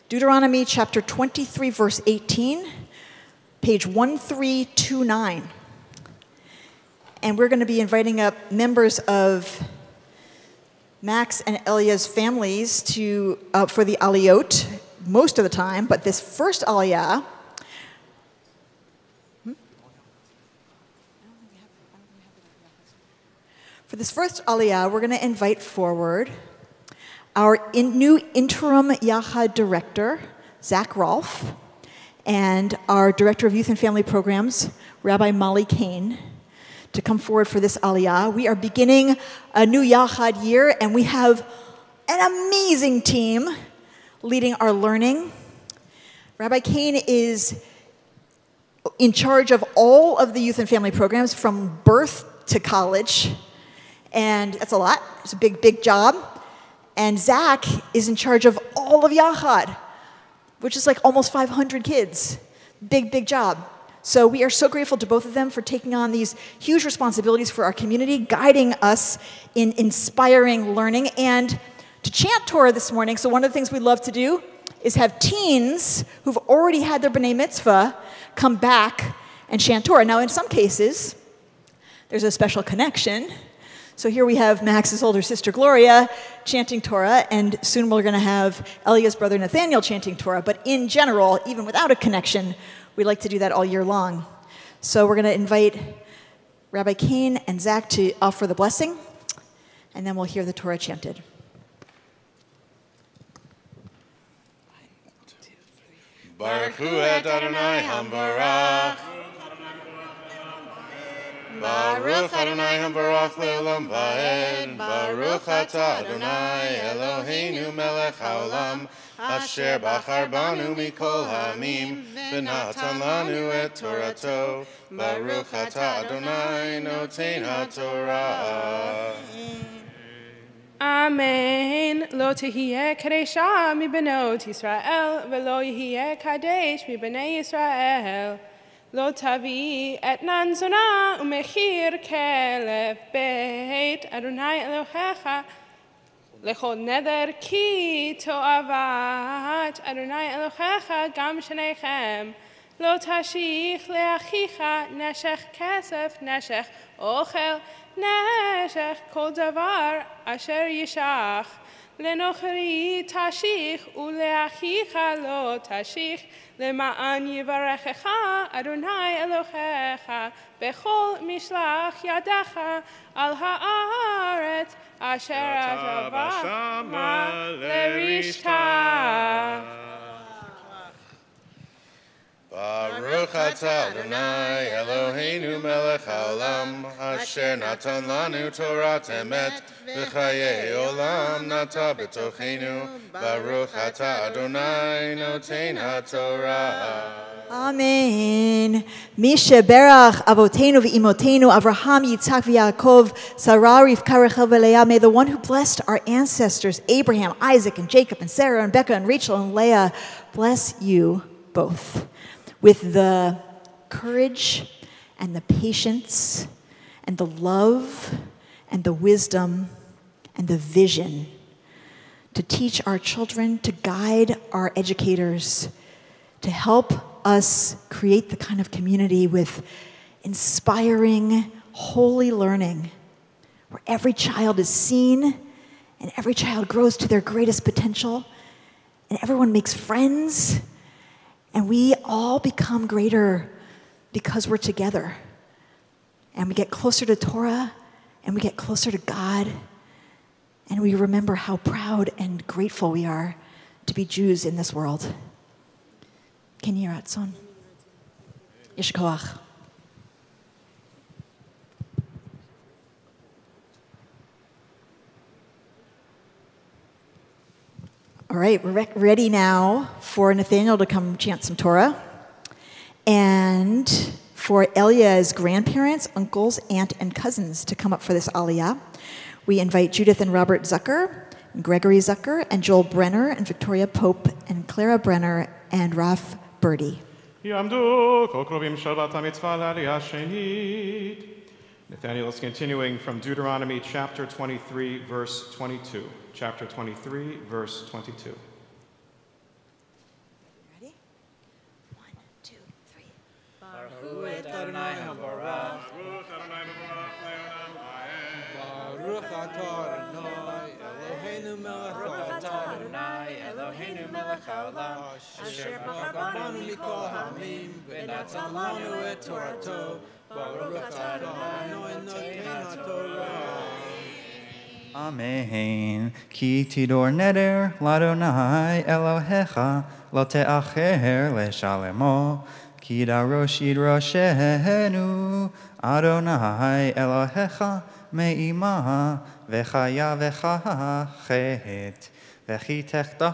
Deuteronomy chapter 23, verse 18, page 1329. And we're going to be inviting up members of Max and Elia's families for the aliyot most of the time, but this first aliyah, for this first aliyah, we're going to invite forward our new interim Yachad director, Zach Rolfe, and our director of youth and family programs, Rabbi Molly Kane, to come forward for this aliyah. We are beginning a new Yachad year, and we have an amazing team leading our learning. Rabbi Kane is in charge of all of the youth and family programs from birth to college, and that's a lot. It's a big, big job. And Zach is in charge of all of Yachad, which is like almost 500 kids. Big, big job. So we are so grateful to both of them for taking on these huge responsibilities for our community, guiding us in inspiring learning, and to chant Torah this morning. So one of the things we love to do is have teens who've already had their B'nai Mitzvah come back and chant Torah. Now, in some cases, there's a special connection. So here we have Max's older sister, Gloria, chanting Torah, and soon we're going to have Elia's brother, Nathaniel, chanting Torah. But in general, even without a connection, we like to do that all year long. So we're going to invite Rabbi Kane and Zach to offer the blessing, and then we'll hear the Torah chanted. Baruch hu et Adonai hambarach. Baruch Adonai hambarach le'olam va'ed. Baruch atah Adonai Eloheinu melech haolam. Asher bachar banu mikol ha'amim. V'natan lanu et Torato. Baruch atah Adonai noten ha'torah. Amen. Lo tehiyeh kadesha mi benot Yisrael, velo yehiyeh kadesh mi bnei Yisrael. Lo tavi etnan zona umechir kelev beit Adonai Elohecha. Lechol neder ki toavat Adonai Elohecha gam shenechem. Lo tashich leachicha neshech kesef neshech ochel. נשך כל דבר אשר ישך לנוכרי תשיך ולאחיך לא תשיך למען יברכך אדוני אלוהיך בכל משלח ידך על הארץ אשר אתה בשמה לרשתה. Baruch atah Adonai Eloheinu melech haolam asher natan lanu Torat emet v'chayei olam nata b'tochenu Baruch atah Adonai noten haTorah. Amen. Misha berach avotenu v'imotenu Avraham, Yitzhak v'Yaakov, Sarah, Rivka, Rachel v'Leah. May the one who blessed our ancestors Abraham, Isaac, and Jacob, and Sarah, and Becca, and Rachel, and Leah bless you both with the courage and the patience and the love and the wisdom and the vision to teach our children, to guide our educators, to help us create the kind of community with inspiring, holy learning, where every child is seen and every child grows to their greatest potential and everyone makes friends. And we all become greater because we're together. And we get closer to Torah, and we get closer to God, and we remember how proud and grateful we are to be Jews in this world. Ken Yeh Ratzon. Yesh koach. All right, we're ready now for Nathaniel to come chant some Torah, and for Elia's grandparents, uncles, aunt, and cousins to come up for this aliyah. We invite Judith and Robert Zucker, and Gregory Zucker, and Joel Brenner, and Victoria Pope, and Clara Brenner, and Raf Birdie. Yamdu kol krovim Shabbat mitzvah l'aliyah shenit. Nathaniel is continuing from Deuteronomy chapter 23, verse 22. Chapter 23, verse 22. Ready? 1, 2, 3. Baruch hu et Adonai hambarach. Baruch atah Adonai Eloheinu melech haolam asher bachar banu mikol ha'amim v'natan lanu et Torato. Baruch atah Adonai noten haTorah. Amen. Ki tidor neder l'Adonai Elohecha lo te'acher leshalemo ki darosh yidroshenu Adonai Elohecha me'ima v'chaya v'chachet v'chi techta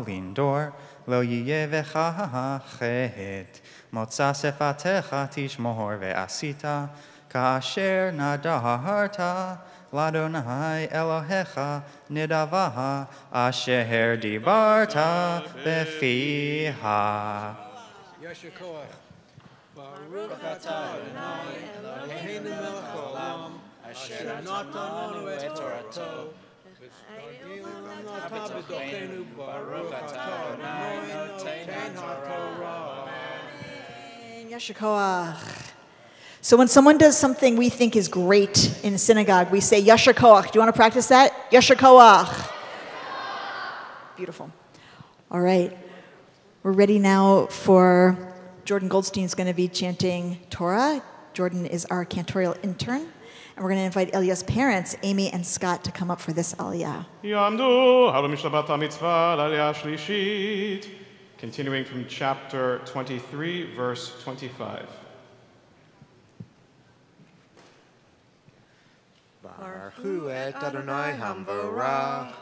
lindor lo yiyeh v'chachet motza sefatecha tishmor ve'asita ka'asher nadarta L'Adonai Elohecha nidavaha asher dibarta befiha. Yasher koach. Baruch atah Adonai Eloheinu melech haolam asher natan lanu et Torato. Nata b'tochenu Baruch atah Adonai noten haTorah. Yasher koach. So when someone does something we think is great in synagogue, we say, Yasher koach. Do you want to practice that? Yasher koach. Beautiful. All right. We're ready now for Jordan Goldstein is going to be chanting Torah. Jordan is our cantorial intern. And we're going to invite Elia's parents, Amy and Scott, to come up for this aliyah. Yamdu, Harum Shabbat Mitzvah, aliyah shlishit. Continuing from chapter 23, verse 25. Baruch et Adonai Hamvorach.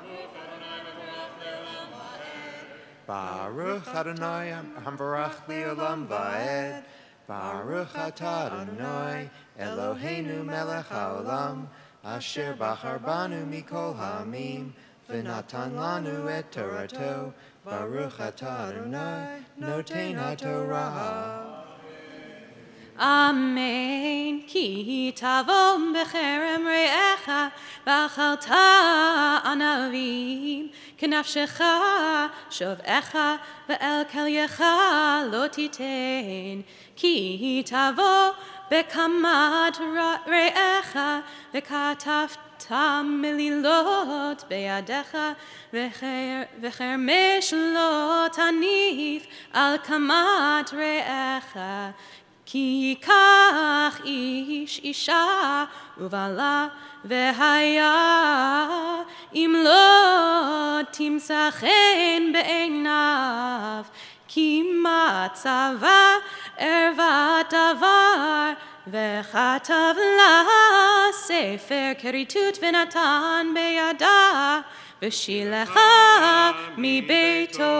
Baruch Adonai Hamvorach Leolam Vaed. Baruch atah Adonai Eloheinu melech haolam asher bachar banu mikol ha'amim v'natan lanu et Torato. Baruch atah Adonai noten haTorah. Amen. Ki tavom becherem re'echa v'achalta anavim kenafshecha shov'echa ve'el kelyecha lo titen. Ki tavo bekamad re'echa ve'katafta mililot be'yadecha ve'chermesh lo tanif al kamad re'echa. Ki yikach ish isha uvala vehaya im lo timsachen be'einav ki matzava ervat davar vechatav la sefer keritut v'natan beyada v'shilecha mi beito.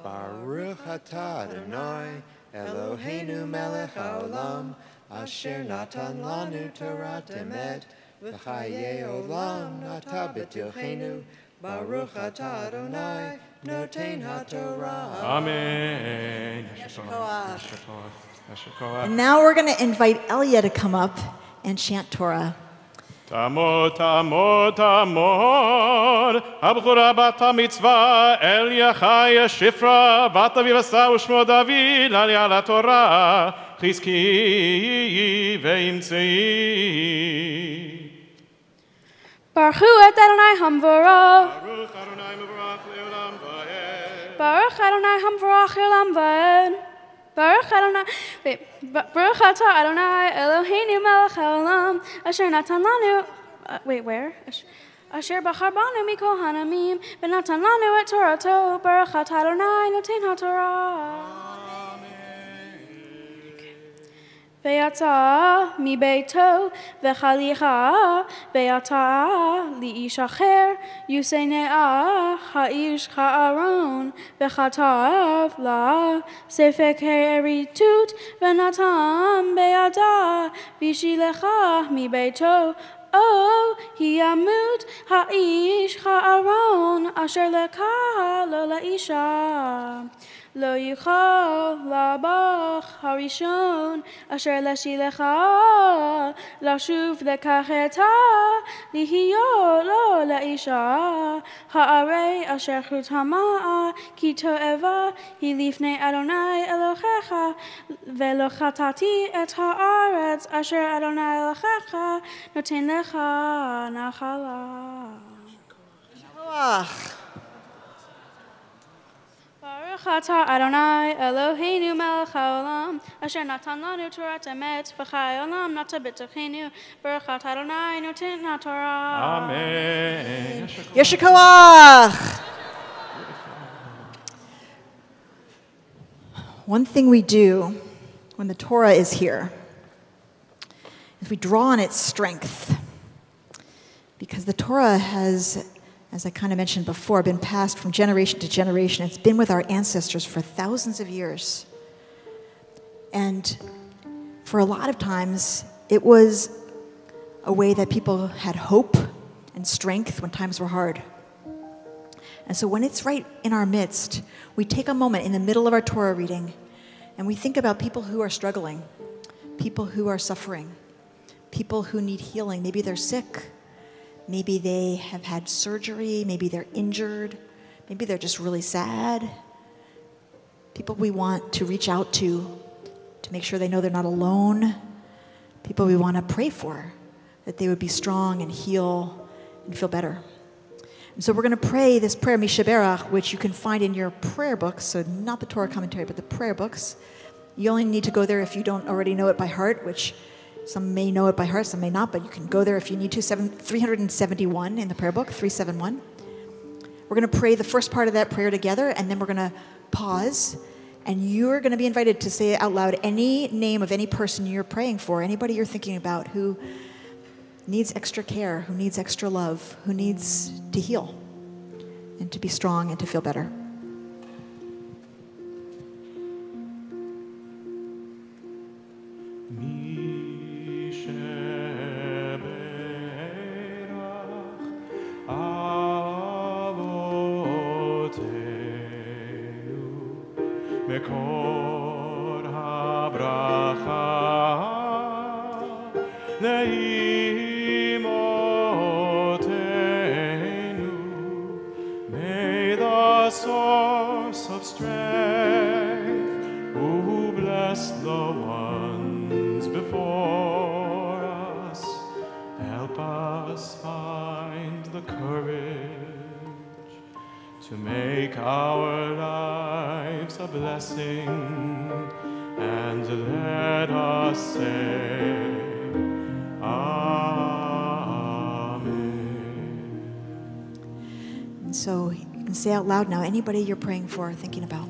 Baruch atah Adonai Eloheinu melech haolam asher natan lanu Torah emet v'chayei olam nata b'tilchenu. Baruch atah Adonai noten haTorah. Amen. And now we're going to invite Elia to come up and chant Torah. Tamod, tamod, tamod, Abchura bat mitzvah, Elia chaya shifra, bat avivasa u'shmo David, aliyah laTorah, chizki ve'imtzei. Baruch et Adonai Hamvorach. Baruch Adonai mevorach le'olam va'ed. Baruch Adonai Hamvorach le'olam va'ed. Baruch Adonai, Baruch atah Adonai Eloheinu melech haolam asher natan lanu, where? Asher bachar banu mikol ha'amim v'natan lanu et Torato. Baruch atah Adonai noten haTorah. Ve'yatza mi beito v'chalicha ve'yatza li'ish acher yusene'ah ha'ish ha'aron v'chatav la sefer keritut v'natam be'yada v'shilecha mi beito. Oh, hiyamut ha'ish ha'aron asher leka lo la'isha. Lo yuchal labach harishon asher leshilecha lashuv lekacheta lihiyot lo laisha ha'arei asher chut hama'a ki to'eva hilifnei Adonai Elohecha velo chatati et ha'aretz asher Adonai Elohecha noten lecha nachala. Baruch atah Adonai Eloheinu melech haolam asher natan lanu Torah emet v'chai olam nata b'tochenu. Baruch atah Adonai noten haTorah. Amen. Yeshikoach! One thing we do when the Torah is here is we draw on its strength. Because the Torah has, as I kind of mentioned before, been passed from generation to generation. It's been with our ancestors for thousands of years. And for a lot of times, it was a way that people had hope and strength when times were hard. And so when it's right in our midst, we take a moment in the middle of our Torah reading and we think about people who are struggling, people who are suffering, people who need healing. Maybe they're sick. Maybe they have had surgery. Maybe they're injured. Maybe they're just really sad. People we want to reach out to make sure they know they're not alone. People we want to pray for, that they would be strong and heal and feel better. And so we're going to pray this prayer, Mishaberach, which you can find in your prayer books, so not the Torah commentary, but the prayer books. You only need to go there if you don't already know it by heart, which some may know it by heart, some may not, but you can go there if you need to. 371 in the prayer book, 371. We're going to pray the first part of that prayer together, and then we're going to pause, and you're going to be invited to say out loud any name of any person you're praying for, anybody you're thinking about who needs extra care, who needs extra love, who needs to heal and to be strong and to feel better. May the source of strength, who bless the ones before us, help us find the courage to make our lives a blessing, and let us say, So you can say out loud now, anybody you're praying for or thinking about.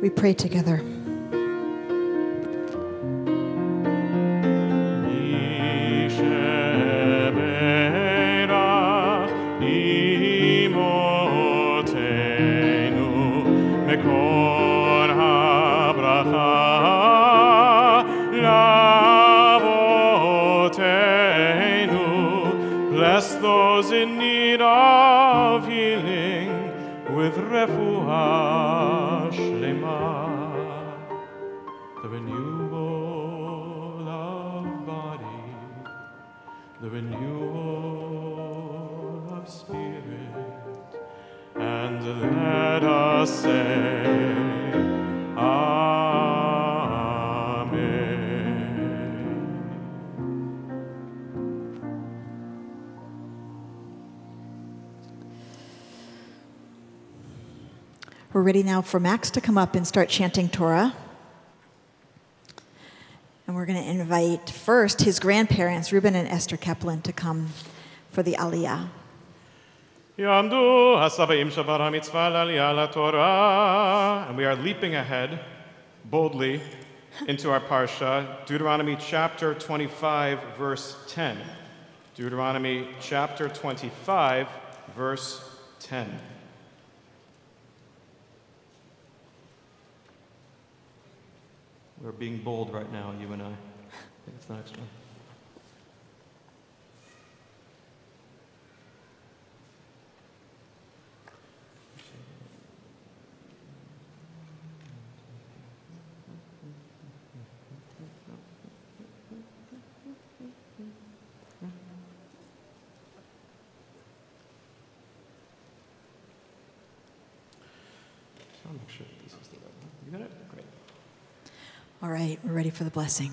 We pray together. Bless those in need of healing with refuah shlema, the renewal of body, the renewal of spirit, and let us say Amen. We're ready now for Max to come up and start chanting Torah. And we're going to invite first his grandparents, Reuben and Esther Kaplan, to come for the Aliyah. Yamdu hasabayim shavar hamitzvah l'aliyah laTorah. And we are leaping ahead boldly into our parsha, Deuteronomy chapter 25, verse 10. Deuteronomy chapter 25, verse 10. We're being bold right now, you and I. It's the next one. I'll make sure this is the right one. You got it? Great. All right, we're ready for the blessing.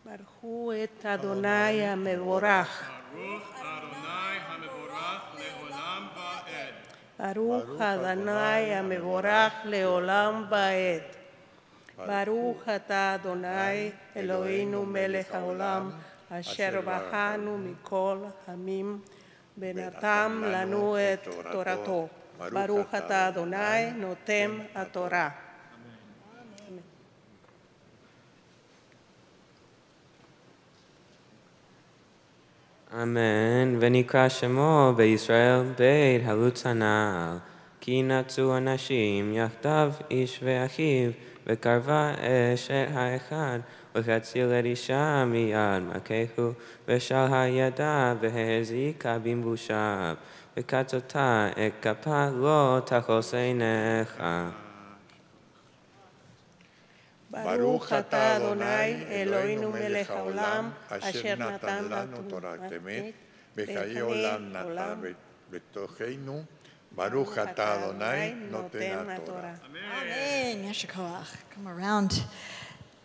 ברכו את אדוני המבורך. ברוך אדוני המבורך לעולם ועד. ברוך אדוני המבורך לעולם ועד. ברוך אתה אדוני אלוהינו מלך העולם, אשר ברכנו מכל עמים, ונתן לנו את תורתו. ברוך אתה אדוני נותן התורה. אמן, ונקרא שמו בישראל בית חלוץ הנעל, כי נצאו אנשים יחדיו איש ואחיו, וקרבה אש את האחד, וחציל את אישה מיד מכהו, ושלחה ידה והחזיקה במבושיו, וקצותה את כפה לא תחוס עיניך. ברוך אתה אדוני אלוהינו מלך העולם, אשר נתן לנו תורת אמת, וחיי עולם נתן בתוכנו. ברוך אתה אדוני נותן התורה. Amen. Yeshikoach. Come around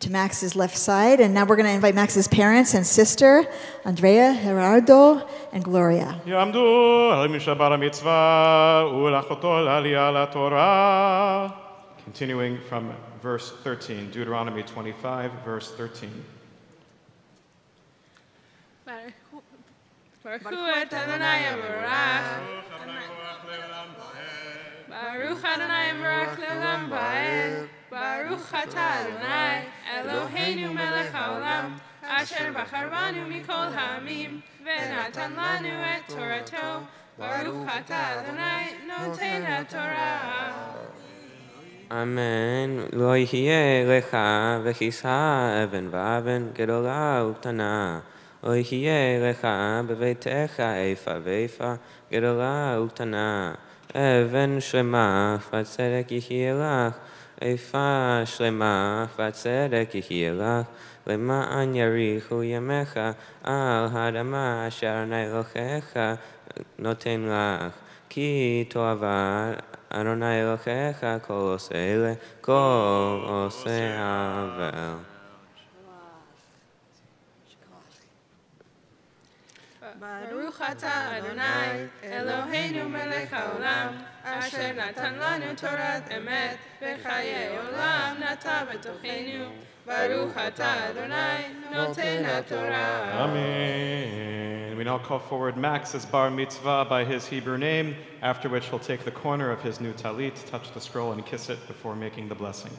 to Max's left side, and now we're going to invite Max's parents and sister, Andrea, Gerardo, and Gloria. Yamdu halim shabar mitzvah ulachoto l'aliyah laTorah. Continuing from verse 13, Deuteronomy 25, verse 13. ברכו את אדוני המבורך. ברוך אדוני המבורך לעולם ועד. ברוך אתה אדוני אלוהינו מלך העולם, אשר בחר בנו מכל העמים, ונתן לנו את תורתו. ברוך אתה אדוני נותן התורה. אמן, לא יהיה לך וכיסה אבן ואבן גדולה וקטנה. לא יהיה לך בביתך איפה ואיפה גדולה וקטנה. אבן שלמה וצדק יהיה לך, איפה שלמה וצדק יהיה לך, למען יאריכו ימיך על האדמה אשר אני אלוהיך נותן לך. כי תאהבה אדוני אלוהיך כל עושה אלה, כל עושה עוול. ברוך אתה אדוני אלוהינו מלך העולם, אשר נתן לנו תורת אמת, וחיי עולם נטע בתוכנו. ברוך אתה אדוני נותן התורה. Amen. We now call forward Max's bar mitzvah by his Hebrew name, after which he'll take the corner of his new talit, touch the scroll, and kiss it before making the blessing.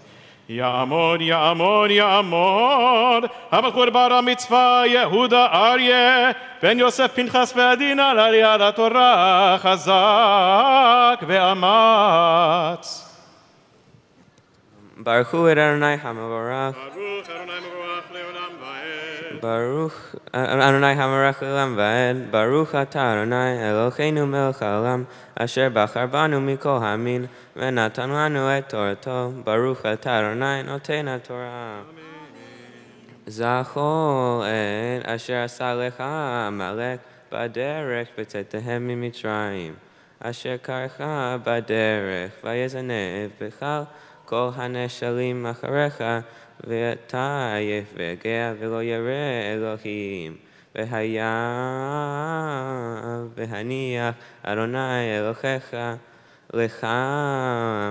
Ya'amod, Ya'amod, Ya'amod, Abachur bar mitzvah Yehuda Aryeh, Ben Yosef Pinchas ve'Adina l'aliyah laTorah, Chazak ve'amatz. Baruch hu Adonai HaMevorach. Baruch Adonai HaMevorach Le'olam Va'ed. Baruch Atah Adonai Eloheinu Melech HaOlam, Asher Bachar Banu Mikol Ha'amin, Ve'natan Lanu Et Torato. Baruch Atah Adonai Noten HaTorah. Zachor et Asher Asa Lecha Amalek B'derech B'tzetehem Mimitzrayim. אשר קרחה בדרך, ויזנב בך כל הנשלים אחריך, ואתה עייף וגאה ולא ירא אלוהים. והניח אדוני אלוהיך לך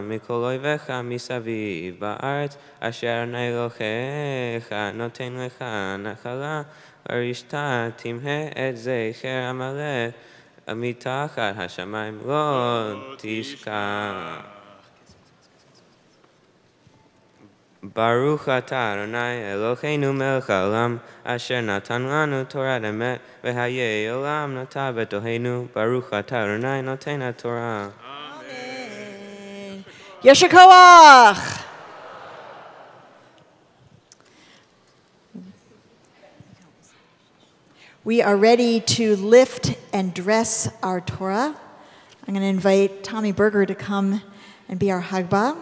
מכל אויביך מסביב בארץ, אשר אדוני אלוהיך נותן לך נחלה, וירשת תמחה את זכר עמלק מתחת השמיים לא תשכח. ברוך אתה אדוני אלוהינו מלך העולם, אשר נתן לנו תורת אמת, וחיי עולם נטע בתוכנו. ברוך אתה אדוני נותן התורה. Amen. Yesher Koach. We are ready to lift and dress our Torah. I'm going to invite Tommy Berger to come and be our Hagbah.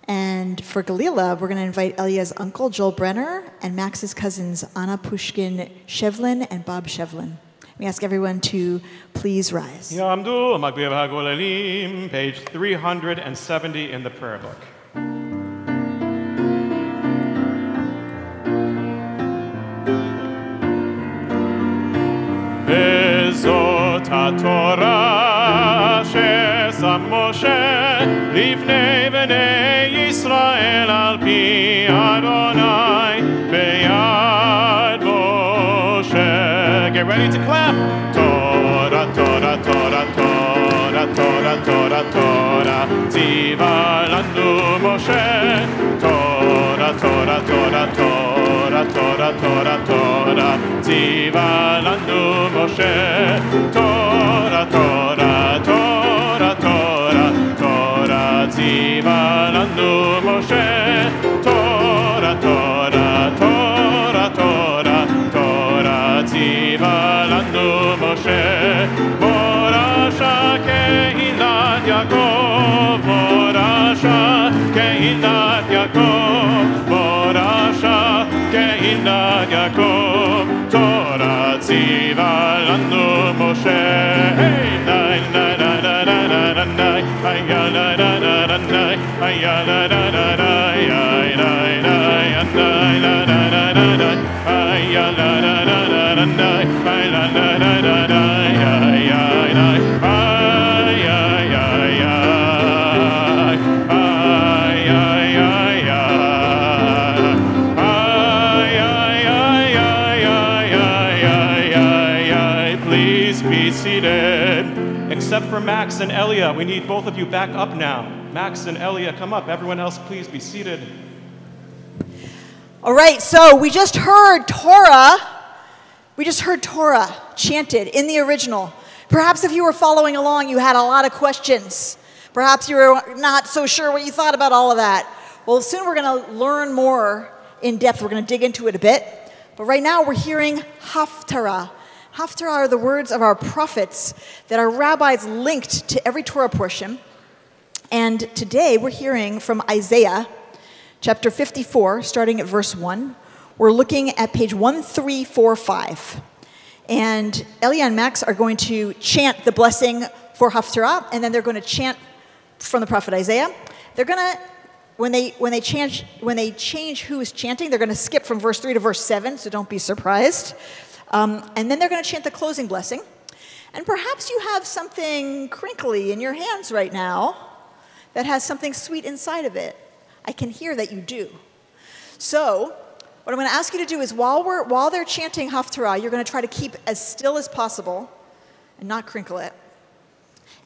And for Galila, we're going to invite Elia's uncle, Joel Brenner, and Max's cousins, Anna Pushkin Shevlin and Bob Shevlin. We ask everyone to please rise. Yamdu, Magbiav HaGolelim, page 370 in the prayer book. וזאת התורה ששם משה לפני בני ישראל על פי אדוני ביד משה. Get ready to clap. Torah, Torah, Torah, Torah, Torah, Torah, Torah, ציווה לנו משה. Torah, Torah, Torah, Torah, Torah, Torah, Torah, ציווה לנו משה. Torah, Torah, Torah, Torah, Torah, ציווה לנו משה. Torah, Torah, Torah, Torah, Torah, ציווה לנו משה. מורשה קהילת יעקב, מורשה קהילת יעקב, מורשה קהילת יעקב, תורה ציווה לנו משה. Please be seated. Except for Max and Elia, we need both of you back up now. Max and Elia, come up. Everyone else, please be seated. All right, so we just heard Torah. We just heard Torah chanted in the original. Perhaps if you were following along, you had a lot of questions. Perhaps you were not so sure what you thought about all of that. Well, soon we're going to learn more in depth. We're going to dig into it a bit. But right now we're hearing Hafthara. Hafthara are the words of our prophets that our rabbis linked to every Torah portion. And today we're hearing from Isaiah, chapter 54, starting at verse 1. We're looking at page 1345. And Elia and Max are going to chant the blessing for Hafthara, and then they're going to chant from the prophet Isaiah. They're going to, when they change who is chanting, they're going to skip from verse 3 to verse 7, so don't be surprised. And then they're going to chant the closing blessing. And perhaps you have something crinkly in your hands right now that has something sweet inside of it. I can hear that you do. So what I'm going to ask you to do is while they're chanting Hafthara, you're going to try to keep as still as possible and not crinkle it.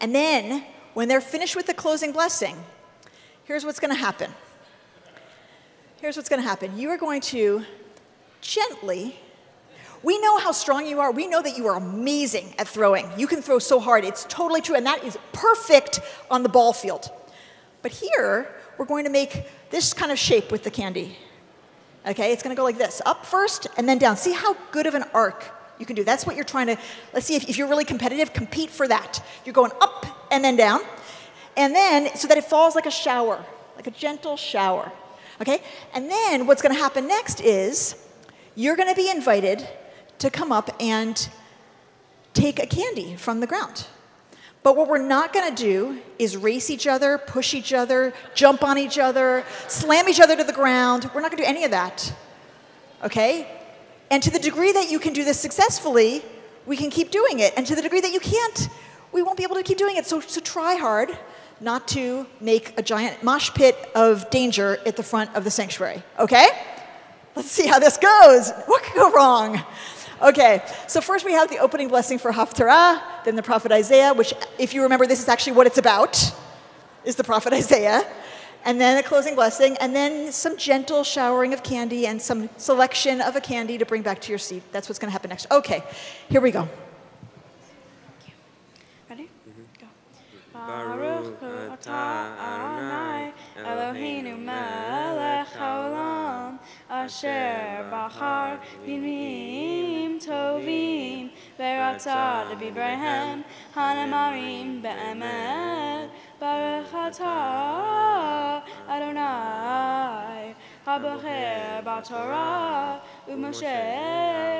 And then when they're finished with the closing blessing, here's what's going to happen. Here's what's going to happen. You are going to gently... We know how strong you are. We know that you are amazing at throwing. You can throw so hard. It's totally true, and that is perfect on the ball field. But here, we're going to make this kind of shape with the candy. Okay, it's going to go like this. Up first, and then down. See how good of an arc you can do. That's what you're trying to... Let's see if you're really competitive, compete for that. You're going up and then down. And then, so that it falls like a shower, like a gentle shower. Okay? And then what's going to happen next is you're going to be invited to come up and take a candy from the ground. But what we're not going to do is race each other, push each other, jump on each other, slam each other to the ground. We're not going to do any of that, okay? And to the degree that you can do this successfully, we can keep doing it. And to the degree that you can't, we won't be able to keep doing it. So try hard not to make a giant mosh pit of danger at the front of the sanctuary, okay? Let's see how this goes. What could go wrong? Okay, so first we have the opening blessing for Hafthara, then the prophet Isaiah, which, if you remember, this is actually what it's about, is the prophet Isaiah, and then a closing blessing, and then some gentle showering of candy and some selection of a candy to bring back to your seat. That's what's going to happen next. Okay, here we go. Ready? Go. Baruch atah Adonai Eloheinu melech haolam asher bachar b'yamim tovim v'ratzah b'Abraham hanamarim be'emet Baruch atah Adonai habocher b'Torah u'Moshe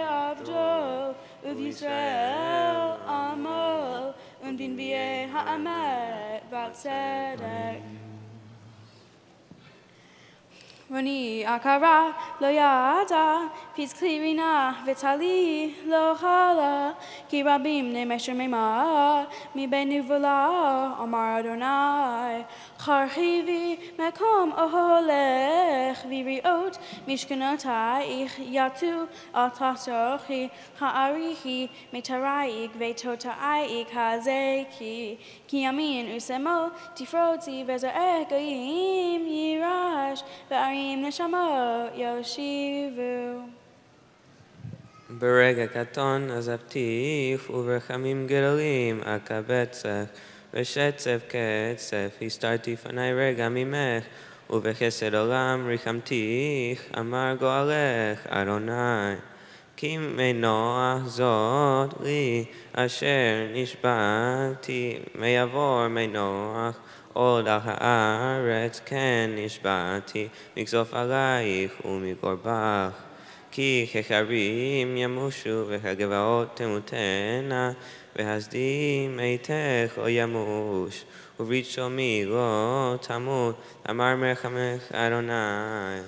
avdo u'Yisrael amo u'bin b'yei ha'emet v'tzedek Roni akara lo yada, pis klirina vitali lo chala, ki rabim ne meshemema, mi benuvula amar Adonai, charchivi mekom oholech viriot, mishkanotai ich yatu atatochi ha'arihi metaraik vetotaik hazeki, ki yamin usemo tifroti vezer goyim yirash ve'arim neshamo yoshivu. ברגע קטון עזבתיך וברחמים גדולים אקבצך ושצף קצף הסתרתי פני רגע ממך ובחסד עולם ריחמתיך אמר גואלך אדוני כי מנוח זאת לי אשר נשבעתי מיעבור מנוח עוד על הארץ כן נשבעתי מכסוף עלייך ומקורבך כי כחרים ימושו והגבעות תמותנה והשדים איתך לא ימוש וברית שלומי לא תמות אמר מרחמך אדוני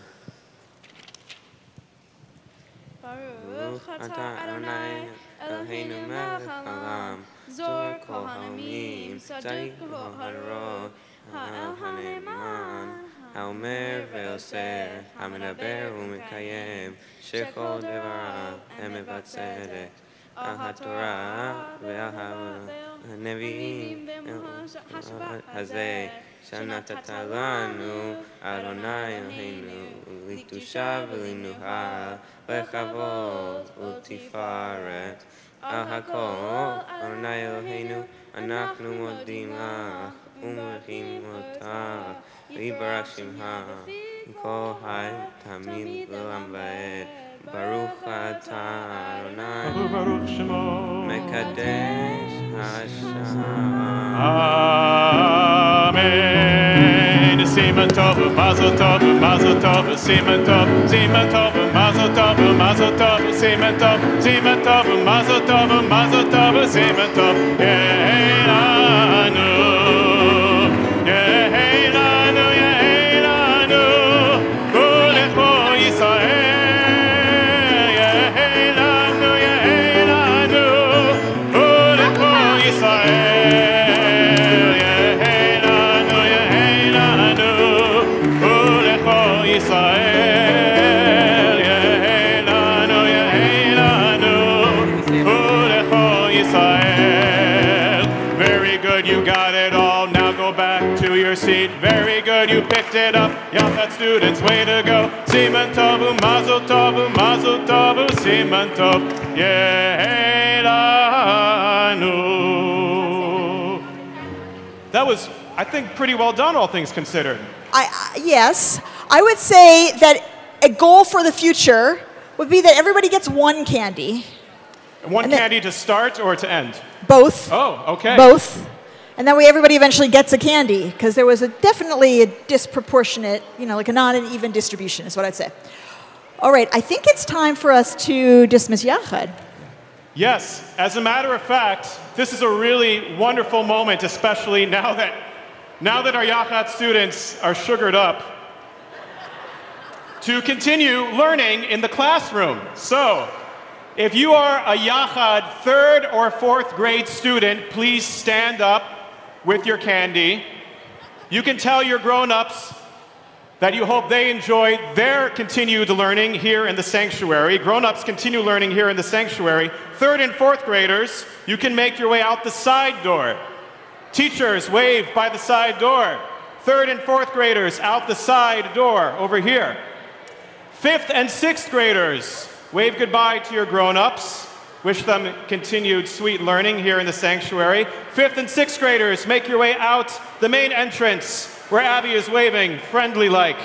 ברוך אתה אדוני אלוהינו מלך העולם זור כל העמים צדיק הוא הרוב האל הנאמן האומר ועושה המדבר ומקיים שכל דבריו אמת וצדק על התורה ועל הנביאים הזה שנתת לנו אדוני אלוהינו לקדושה ולמנוחה לכבוד ולתפארת על הכל אדוני אלוהינו אנחנו מודים לך ומברכים אותך ויתברך שמך מכל חי תמיד לעולם ועד ברוך אתה אדוני ברוך שמו מקדש השם אמן סימן טוב ומזל טוב ומזל טוב סימן טוב סימן טוב ומזל טוב ומזל טוב סימן טוב סימן טוב ומזל טוב ומזל טוב סימן טוב יהי לנו יהי לנו יהי לנו ולכל ישראל יהי לנו יהי לנו ולכל ישראל יהי לנו יהי לנו ולכל ישראל יהי לנו יהי לנו ולכל ישראל. Very good, you got it all. Now go back to your seat. Very good, you picked it up. Yafat students, way to go. Siman tovu, mazel tovu, mazel tovu, siman tov. Yehi lanu. That was, I think, pretty well done, all things considered. Yes, I would say that a goal for the future would be that everybody gets one candy. One candy to start or to end? Both. Oh, okay. Both. And that way everybody eventually gets a candy, because there was definitely a disproportionate, like a non-even distribution is what I'd say. All right, I think it's time for us to dismiss Yachad. Yes, as a matter of fact, this is a really wonderful moment, especially now that our Yachad students are sugared up, to continue learning in the classroom. So, if you are a Yachad 3rd or 4th grade student, please stand up with your candy. You can tell your grown-ups that you hope they enjoy their continued learning here in the sanctuary. Grown-ups continue learning here in the sanctuary. 3rd and 4th graders, you can make your way out the side door. Teachers, wave by the side door. 3rd and 4th graders, out the side door, over here. 5th and 6th graders, wave goodbye to your grown-ups. Wish them continued sweet learning here in the sanctuary. 5th and 6th graders, make your way out the main entrance where Abby is waving, friendly-like.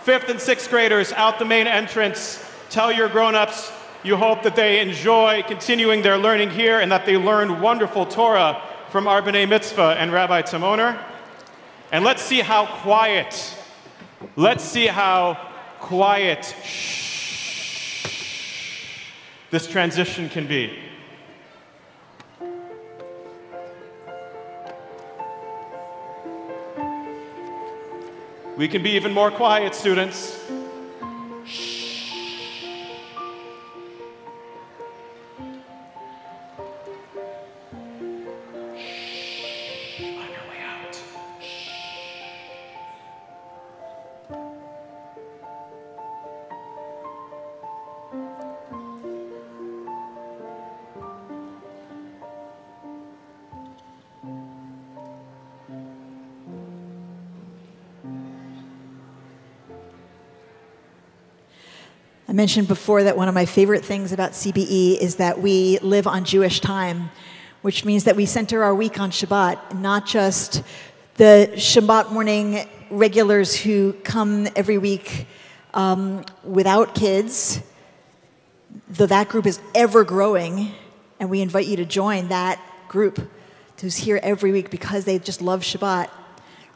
5th and 6th graders, out the main entrance. Tell your grown-ups you hope that they enjoy continuing their learning here and that they learned wonderful Torah from our B'nai Mitzvah and Rabbi Tamoner. And let's see how quiet this transition can be. We can be even more quiet, students. I mentioned before that one of my favorite things about CBE is that we live on Jewish time, which means that we center our week on Shabbat, not just the Shabbat morning regulars who come every week without kids, though that group is ever growing, and we invite you to join that group who's here every week because they just love Shabbat.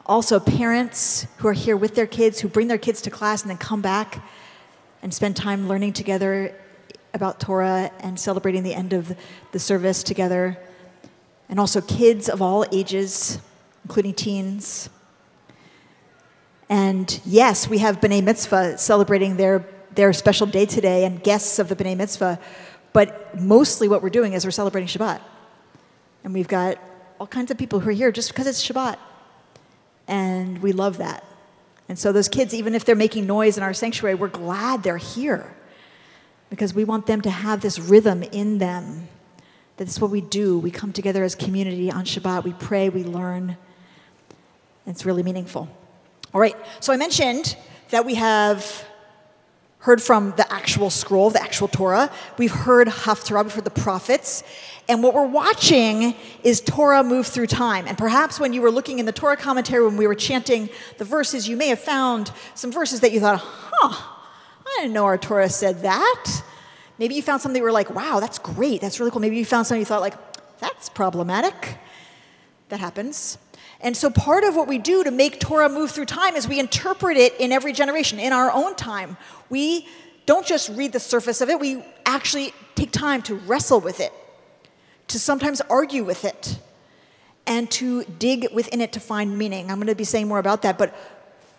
Also, parents who are here with their kids, who bring their kids to class and then come back and spend time learning together about Torah and celebrating the end of the service together. And also kids of all ages, including teens. And yes, we have B'nai Mitzvah celebrating their special day today and guests of the B'nai Mitzvah, but mostly what we're doing is we're celebrating Shabbat. And we've got all kinds of people who are here just because it's Shabbat. And we love that. And so those kids, even if they're making noise in our sanctuary, we're glad they're here because we want them to have this rhythm in them. That's what we do. We come together as community on Shabbat. We pray, we learn. It's really meaningful. All right, so I mentioned that we have heard from the actual scroll, the actual Torah. We've heard Hafthara, we've heard the prophets. And what we're watching is Torah move through time. And perhaps when you were looking in the Torah commentary, when we were chanting the verses, you may have found some verses that you thought, I didn't know our Torah said that. Maybe you found something where you were like, wow, that's great, that's really cool. Maybe you found something you thought like, that's problematic. That happens. And so part of what we do to make Torah move through time is we interpret it in every generation, in our own time. We don't just read the surface of it, we actually take time to wrestle with it, to sometimes argue with it, and to dig within it to find meaning. I'm going to be saying more about that, but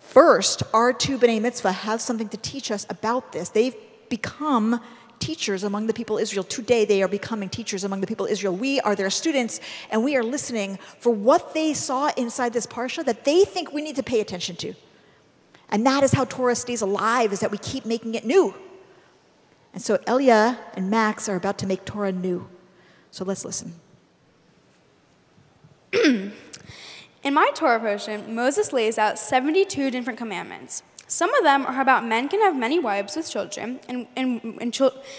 first, our two B'nai Mitzvah have something to teach us about this. They've become teachers among the people of Israel. Today, they are becoming teachers among the people of Israel. We are their students, and we are listening for what they saw inside this parsha that they think we need to pay attention to. And that is how Torah stays alive, is that we keep making it new. And so Elia and Max are about to make Torah new. So let's listen. In my Torah portion, Moses lays out 72 different commandments. Some of them are about men can have many wives with children, and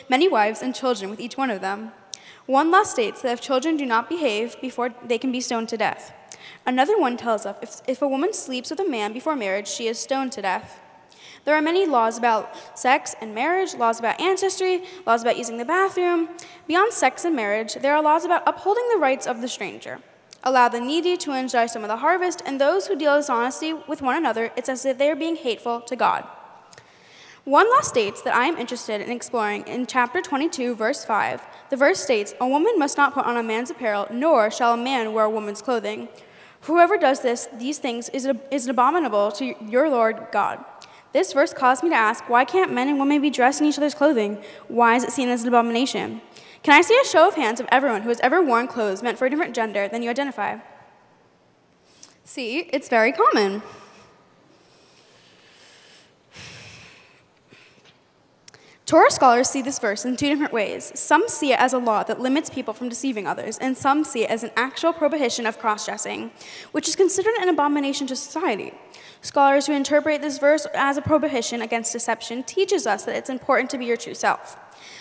many wives and children with each one of them. One law states that if children do not behave before they can be stoned to death. Another one tells us if a woman sleeps with a man before marriage, she is stoned to death. There are many laws about sex and marriage, laws about ancestry, laws about using the bathroom. Beyond sex and marriage, there are laws about upholding the rights of the stranger. Allow the needy to enjoy some of the harvest, and those who deal dishonestly with one another, it's as if they are being hateful to God. One law states that I am interested in exploring in chapter 22, verse 5, The verse states, "A woman must not put on a man's apparel, nor shall a man wear a woman's clothing. For whoever does these things is abominable to your Lord God." This verse caused me to ask, why can't men and women be dressed in each other's clothing? Why is it seen as an abomination? Can I see a show of hands of everyone who has ever worn clothes meant for a different gender than you identify? See, it's very common. Torah scholars see this verse in two different ways. Some see it as a law that limits people from deceiving others, and some see it as an actual prohibition of cross-dressing, which is considered an abomination to society. Scholars who interpret this verse as a prohibition against deception teaches us that it's important to be your true self.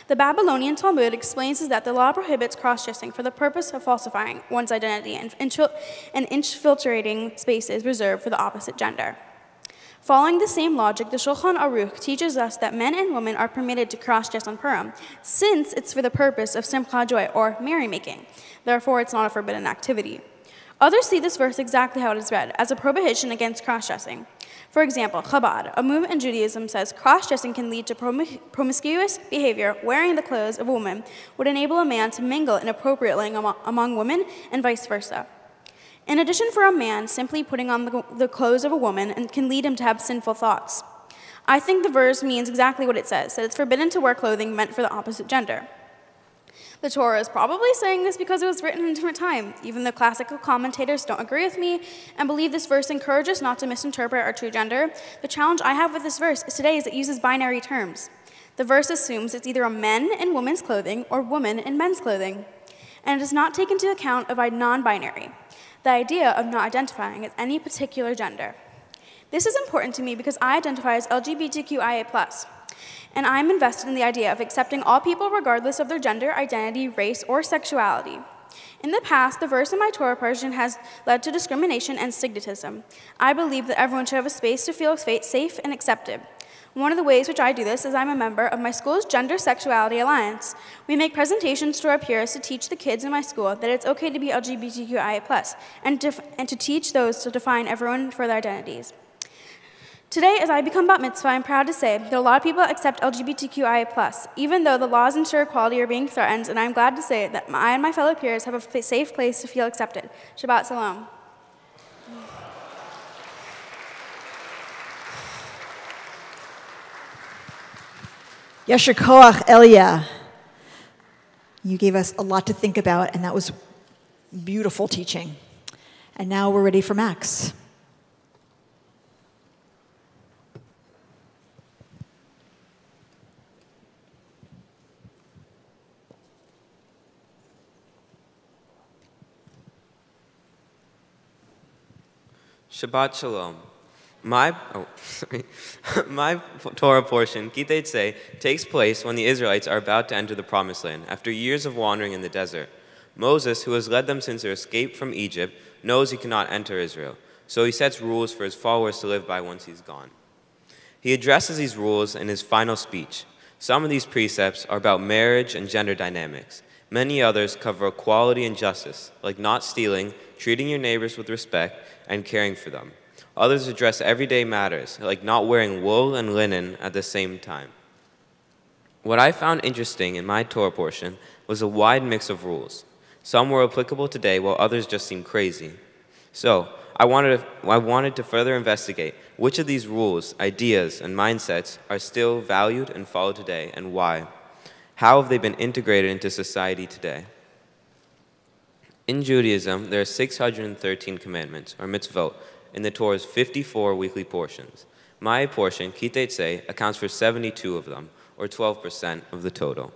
The Babylonian Talmud explains that the law prohibits cross-dressing for the purpose of falsifying one's identity and infiltrating spaces reserved for the opposite gender. Following the same logic, the Shulchan Aruch teaches us that men and women are permitted to cross-dress on Purim, since it's for the purpose of simcha, joy, or merrymaking. Therefore, it's not a forbidden activity. Others see this verse exactly how it is read, as a prohibition against cross-dressing. For example, Chabad, a movement in Judaism, says cross-dressing can lead to promiscuous behavior. Wearing the clothes of a woman would enable a man to mingle inappropriately among women and vice versa. In addition, for a man, simply putting on the clothes of a woman can lead him to have sinful thoughts. I think the verse means exactly what it says, that it's forbidden to wear clothing meant for the opposite gender. The Torah is probably saying this because it was written in a different time. Even the classical commentators don't agree with me and believe this verse encourages not to misinterpret our true gender. The challenge I have with this verse today is it uses binary terms. The verse assumes it's either a men in women's clothing or woman in men's clothing, and it does not take into account of non-binary, the idea of not identifying as any particular gender. This is important to me because I identify as LGBTQIA+, and I'm invested in the idea of accepting all people regardless of their gender, identity, race, or sexuality. In the past, the verse in my Torah portion has led to discrimination and stigmatism. I believe that everyone should have a space to feel safe and accepted. One of the ways which I do this is I'm a member of my school's Gender Sexuality Alliance. We make presentations to our peers to teach the kids in my school that it's okay to be LGBTQIA+, and to teach those to define everyone for their identities. Today, as I become bat mitzvah, I'm proud to say that a lot of people accept LGBTQIA+, even though the laws ensure equality are being threatened, and I'm glad to say that I and my fellow peers have a safe place to feel accepted. Shabbat Shalom. Yasher Koach, Elia. You gave us a lot to think about, and that was beautiful teaching. And now we're ready for Max. Shabbat Shalom. My Torah portion, Kitei Tzei, takes place when the Israelites are about to enter the Promised Land after years of wandering in the desert. Moses, who has led them since their escape from Egypt, knows he cannot enter Israel, so he sets rules for his followers to live by once he's gone. He addresses these rules in his final speech. Some of these precepts are about marriage and gender dynamics. Many others cover equality and justice, like not stealing, treating your neighbors with respect, and caring for them. Others address everyday matters, like not wearing wool and linen at the same time. What I found interesting in my Torah portion was a wide mix of rules. Some were applicable today, while others just seemed crazy. So, I wanted to further investigate which of these rules, ideas, and mindsets are still valued and followed today, and why. How have they been integrated into society today? In Judaism, there are 613 commandments, or mitzvot, in the Torah's 54 weekly portions. My portion, Kitei Tzei, accounts for 72 of them, or 12% of the total.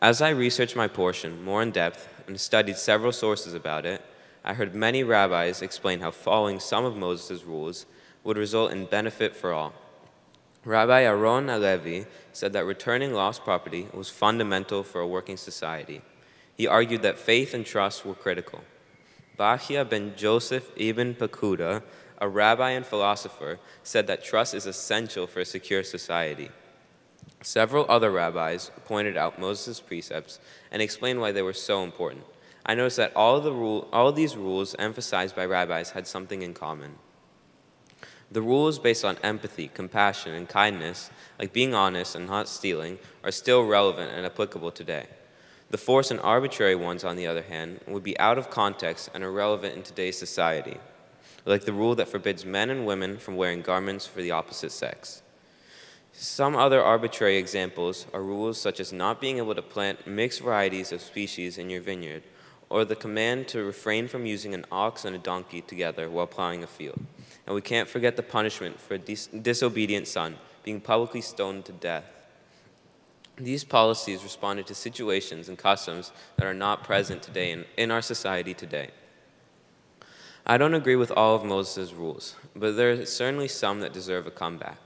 As I researched my portion more in depth and studied several sources about it, I heard many rabbis explain how following some of Moses' rules would result in benefit for all. Rabbi Aaron Alevi said that returning lost property was fundamental for a working society. He argued that faith and trust were critical. Bachia ben Joseph ibn Pakuda, a rabbi and philosopher, said that trust is essential for a secure society. Several other rabbis pointed out Moses' precepts and explained why they were so important. I noticed that all of these rules emphasized by rabbis had something in common. The rules based on empathy, compassion, and kindness, like being honest and not stealing, are still relevant and applicable today. The forced and arbitrary ones, on the other hand, would be out of context and irrelevant in today's society, like the rule that forbids men and women from wearing garments for the opposite sex. Some other arbitrary examples are rules such as not being able to plant mixed varieties of species in your vineyard, or the command to refrain from using an ox and a donkey together while plowing a field. And we can't forget the punishment for a disobedient son being publicly stoned to death. These policies responded to situations and customs that are not present today in our society today. I don't agree with all of Moses' rules, but there are certainly some that deserve a comeback.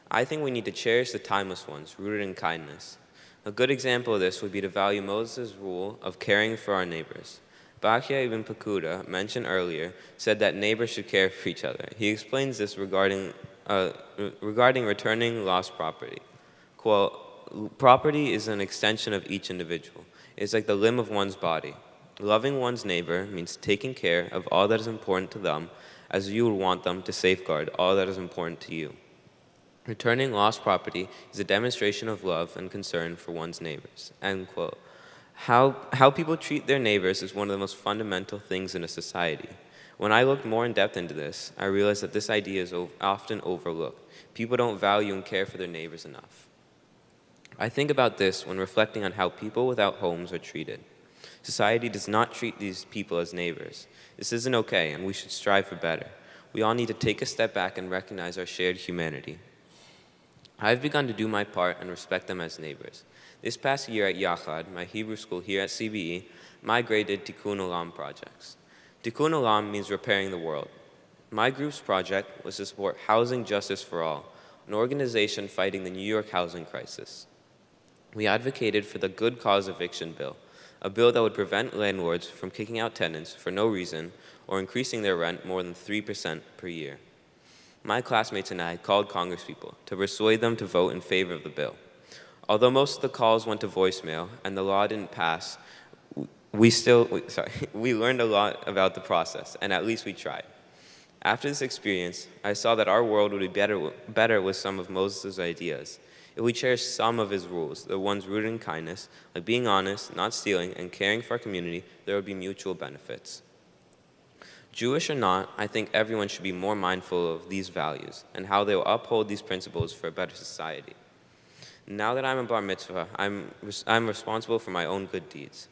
I think we need to cherish the timeless ones, rooted in kindness. A good example of this would be to value Moses' rule of caring for our neighbors. Bachya ibn Pakuda, mentioned earlier, said that neighbors should care for each other. He explains this regarding returning lost property. Quote, "Property is an extension of each individual. It is like the limb of one's body. Loving one's neighbor means taking care of all that is important to them as you would want them to safeguard all that is important to you. Returning lost property is a demonstration of love and concern for one's neighbors." End quote. How people treat their neighbors is one of the most fundamental things in a society. When I looked more in depth into this, I realized that this idea is often overlooked. People don't value and care for their neighbors enough. I think about this when reflecting on how people without homes are treated. Society does not treat these people as neighbors. This isn't okay, and we should strive for better. We all need to take a step back and recognize our shared humanity. I've begun to do my part and respect them as neighbors. This past year at Yachad, my Hebrew school here at CBE, my grade did Tikkun Olam projects. Tikkun Olam means repairing the world. My group's project was to support Housing Justice for All, an organization fighting the New York housing crisis. We advocated for the Good Cause Eviction Bill, a bill that would prevent landlords from kicking out tenants for no reason or increasing their rent more than 3% per year. My classmates and I called congresspeople to persuade them to vote in favor of the bill. Although most of the calls went to voicemail and the law didn't pass, we learned a lot about the process, and at least we tried. After this experience, I saw that our world would be better with some of Moses' ideas. If we cherish some of his rules, the ones rooted in kindness, like being honest, not stealing, and caring for our community, there would be mutual benefits. Jewish or not, I think everyone should be more mindful of these values and how they will uphold these principles for a better society. Now that I'm a bar mitzvah, I'm responsible for my own good deeds.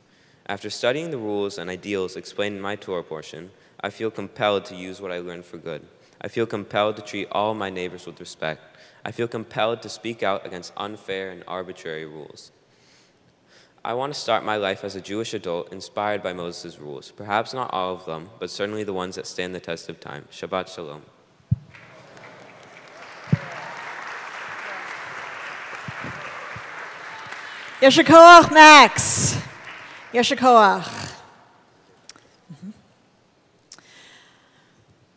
After studying the rules and ideals explained in my Torah portion, I feel compelled to use what I learned for good. I feel compelled to treat all my neighbors with respect. I feel compelled to speak out against unfair and arbitrary rules. I want to start my life as a Jewish adult inspired by Moses' rules. Perhaps not all of them, but certainly the ones that stand the test of time. Shabbat Shalom. Yasher koach, Max. Yasher koach.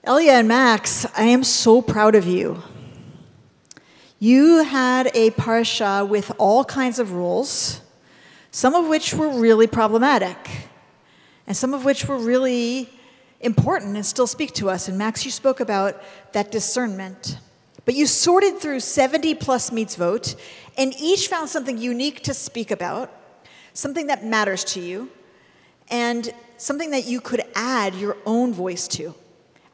Elia and Max, I am so proud of you. You had a parsha with all kinds of rules, some of which were really problematic, and some of which were really important and still speak to us. And Max, you spoke about that discernment. But you sorted through 70 plus mitzvot, and each found something unique to speak about, something that matters to you, and something that you could add your own voice to.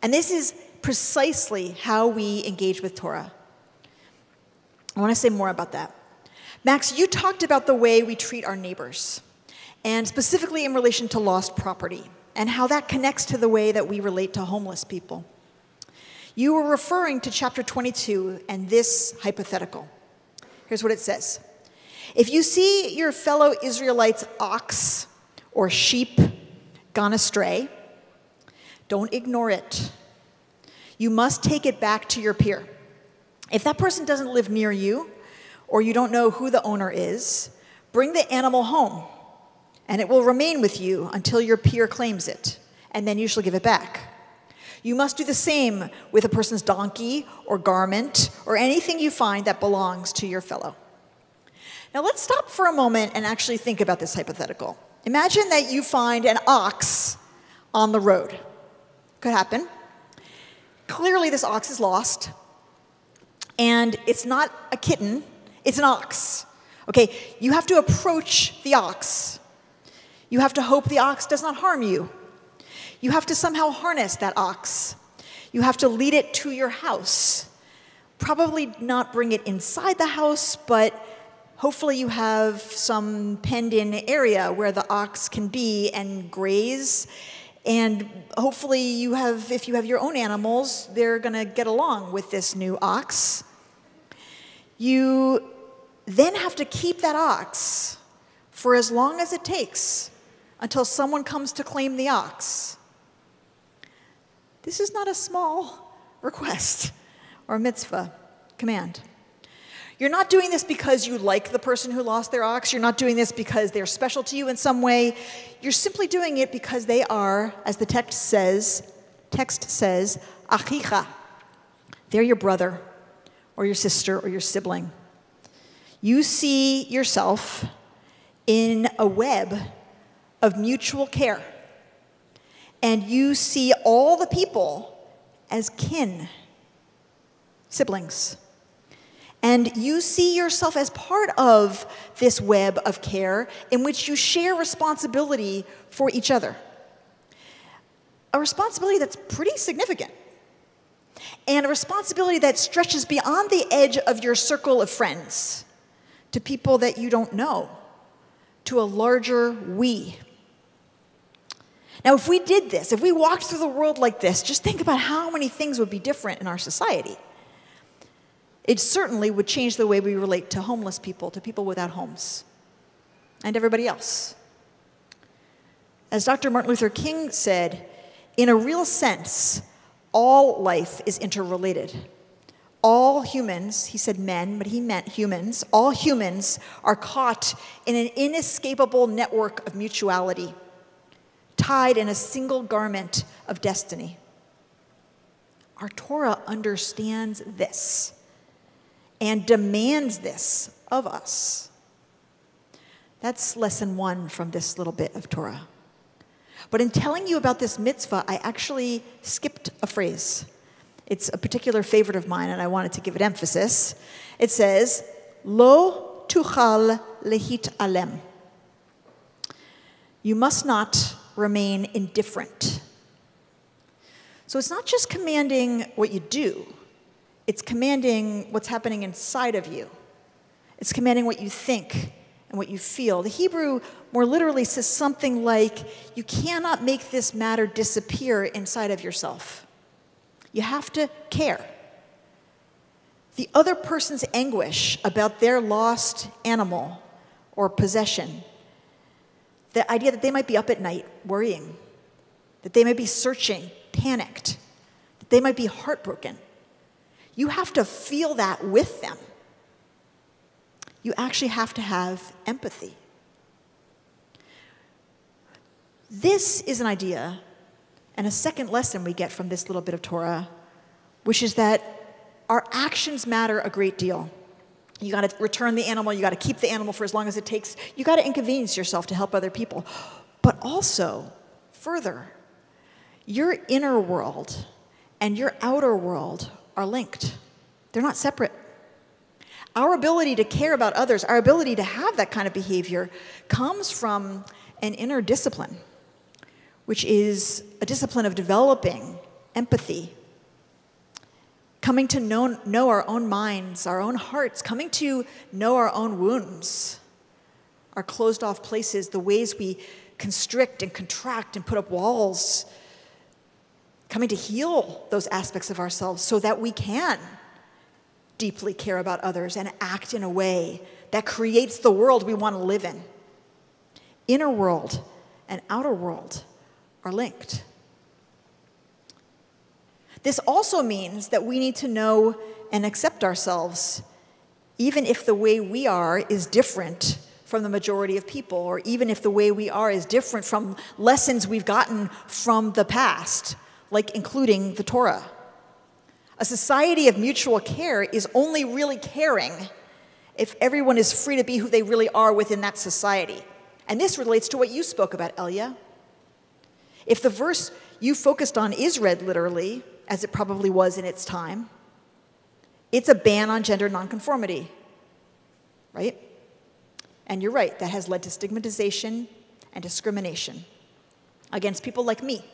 And this is precisely how we engage with Torah. I want to say more about that. Max, you talked about the way we treat our neighbors, and specifically in relation to lost property, and how that connects to the way that we relate to homeless people. You were referring to chapter 22 and this hypothetical. Here's what it says. If you see your fellow Israelites' ox or sheep gone astray, don't ignore it. You must take it back to your peer. If that person doesn't live near you, or you don't know who the owner is, bring the animal home, and it will remain with you until your peer claims it, and then you shall give it back. You must do the same with a person's donkey or garment or anything you find that belongs to your fellow. Now let's stop for a moment and actually think about this hypothetical. Imagine that you find an ox on the road. Could happen. Clearly this ox is lost, and it's not a kitten, it's an ox. Okay, you have to approach the ox, You have to hope the ox does not harm you. You have to somehow harness that ox. You have to lead it to your house. Probably not bring it inside the house, but hopefully you have some penned-in area where the ox can be and graze. And hopefully you have, if you have your own animals, they're going to get along with this new ox. You then have to keep that ox for as long as it takes until someone comes to claim the ox. This is not a small request or mitzvah command. You're not doing this because you like the person who lost their ox. You're not doing this because they're special to you in some way. You're simply doing it because they are, as the text says, achicha. They're your brother or your sister or your sibling. You see yourself in a web of mutual care. And you see all the people as kin, siblings. And you see yourself as part of this web of care in which you share responsibility for each other. A responsibility that's pretty significant. And a responsibility that stretches beyond the edge of your circle of friends to people that you don't know, to a larger we. Now, if we did this, if we walked through the world like this, just think about how many things would be different in our society. It certainly would change the way we relate to homeless people, to people without homes, and everybody else. As Dr. Martin Luther King said, in a real sense, all life is interrelated. All humans, he said men, but he meant humans, all humans are caught in an inescapable network of mutuality, tied in a single garment of destiny. Our Torah understands this and demands this of us. That's lesson 1 from this little bit of Torah. But in telling you about this mitzvah, I actually skipped a phrase. It's a particular favorite of mine, and I wanted to give it emphasis. It says, Lo tuchal lehit alem. You must not remain indifferent. So it's not just commanding what you do. It's commanding what's happening inside of you. It's commanding what you think and what you feel. The Hebrew more literally says something like, you cannot make this matter disappear inside of yourself. You have to care. The other person's anguish about their lost animal or possession, the idea that they might be up at night worrying, that they might be searching, panicked, that they might be heartbroken. You have to feel that with them. You actually have to have empathy. This is an idea and a second lesson we get from this little bit of Torah, which is that our actions matter a great deal. You got to return the animal, you got to keep the animal for as long as it takes. You got to inconvenience yourself to help other people. But also, further, your inner world and your outer world are linked. They're not separate. Our ability to care about others, our ability to have that kind of behavior comes from an inner discipline, which is a discipline of developing empathy, coming to know our own minds, our own hearts, coming to know our own wounds, our closed-off places, the ways we constrict and contract and put up walls, coming to heal those aspects of ourselves so that we can deeply care about others and act in a way that creates the world we want to live in. Inner world and outer world are linked. This also means that we need to know and accept ourselves, even if the way we are is different from the majority of people, or even if the way we are is different from lessons we've gotten from the past, like including the Torah. A society of mutual care is only really caring if everyone is free to be who they really are within that society. And this relates to what you spoke about, Elia. If the verse you focused on is read literally, as it probably was in its time, it's a ban on gender nonconformity, right? And you're right, that has led to stigmatization and discrimination against people like me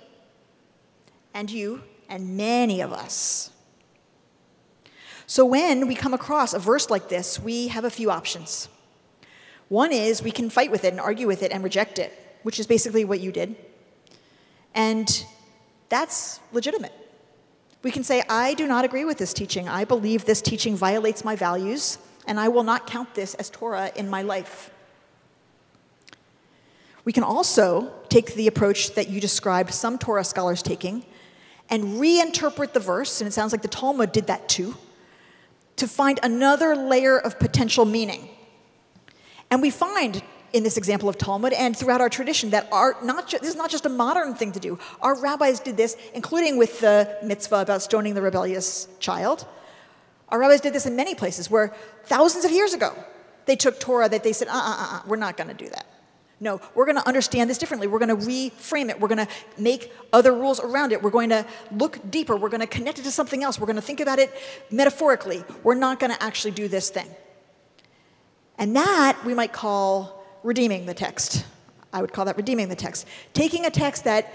and you and many of us. So when we come across a verse like this, we have a few options. One is we can fight with it and argue with it and reject it, which is basically what you did. And that's legitimate. We can say, I do not agree with this teaching. I believe this teaching violates my values, and I will not count this as Torah in my life. We can also take the approach that you described some Torah scholars taking and reinterpret the verse, and it sounds like the Talmud did that too, to find another layer of potential meaning. And we find in this example of Talmud and throughout our tradition that this is not just a modern thing to do. Our rabbis did this, including with the mitzvah about stoning the rebellious child. Our rabbis did this in many places where thousands of years ago they took Torah that they said, we're not going to do that. No, we're going to understand this differently. We're going to reframe it. We're going to make other rules around it. We're going to look deeper. We're going to connect it to something else. We're going to think about it metaphorically. We're not going to actually do this thing. And that we might call redeeming the text. I would call that redeeming the text. Taking a text that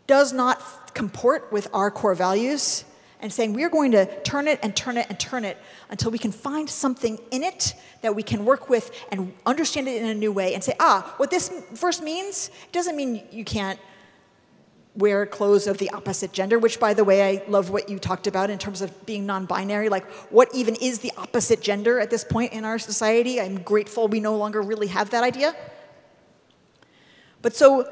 does not comport with our core values and saying we're going to turn it and turn it and turn it until we can find something in it that we can work with and understand it in a new way and say, what this verse means, it doesn't mean you can't wear clothes of the opposite gender, which, by the way, I love what you talked about in terms of being non-binary. Like, what even is the opposite gender at this point in our society? I'm grateful we no longer really have that idea. But so,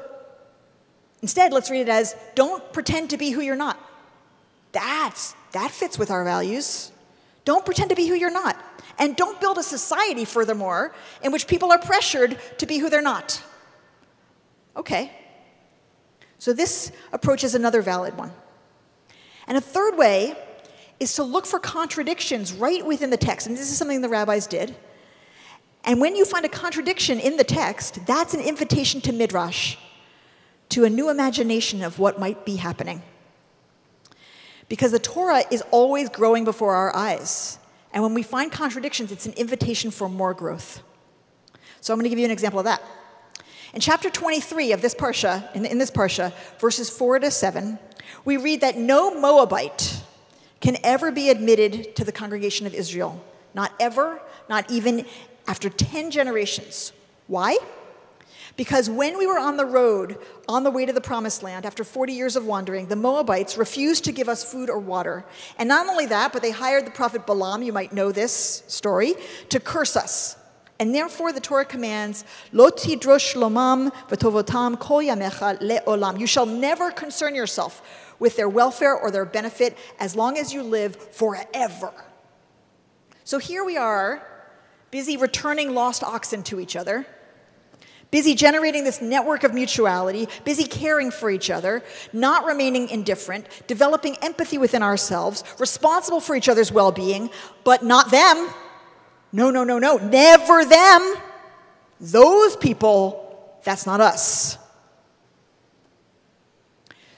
instead, let's read it as, don't pretend to be who you're not. That fits with our values. Don't pretend to be who you're not. And don't build a society, furthermore, in which people are pressured to be who they're not. Okay. So this approach is another valid one. And a third way is to look for contradictions right within the text. And this is something the rabbis did. And when you find a contradiction in the text, that's an invitation to midrash, to a new imagination of what might be happening. Because the Torah is always growing before our eyes. And when we find contradictions, it's an invitation for more growth. So I'm going to give you an example of that. In chapter 23 of this parsha, in this parsha, verses 4 to 7, we read that no Moabite can ever be admitted to the congregation of Israel. Not ever, not even after 10 generations. Why? Because when we were on the road, on the way to the Promised Land, after 40 years of wandering, the Moabites refused to give us food or water. And not only that, but they hired the prophet Balaam, you might know this story, to curse us. And therefore the Torah commands, Lo tidrosh shlomam v'tovotam kol yamecha le'olam. You shall never concern yourself with their welfare or their benefit as long as you live forever. So here we are, busy returning lost oxen to each other, busy generating this network of mutuality, busy caring for each other, not remaining indifferent, developing empathy within ourselves, responsible for each other's well-being, but not them. No, never them. Those people, that's not us.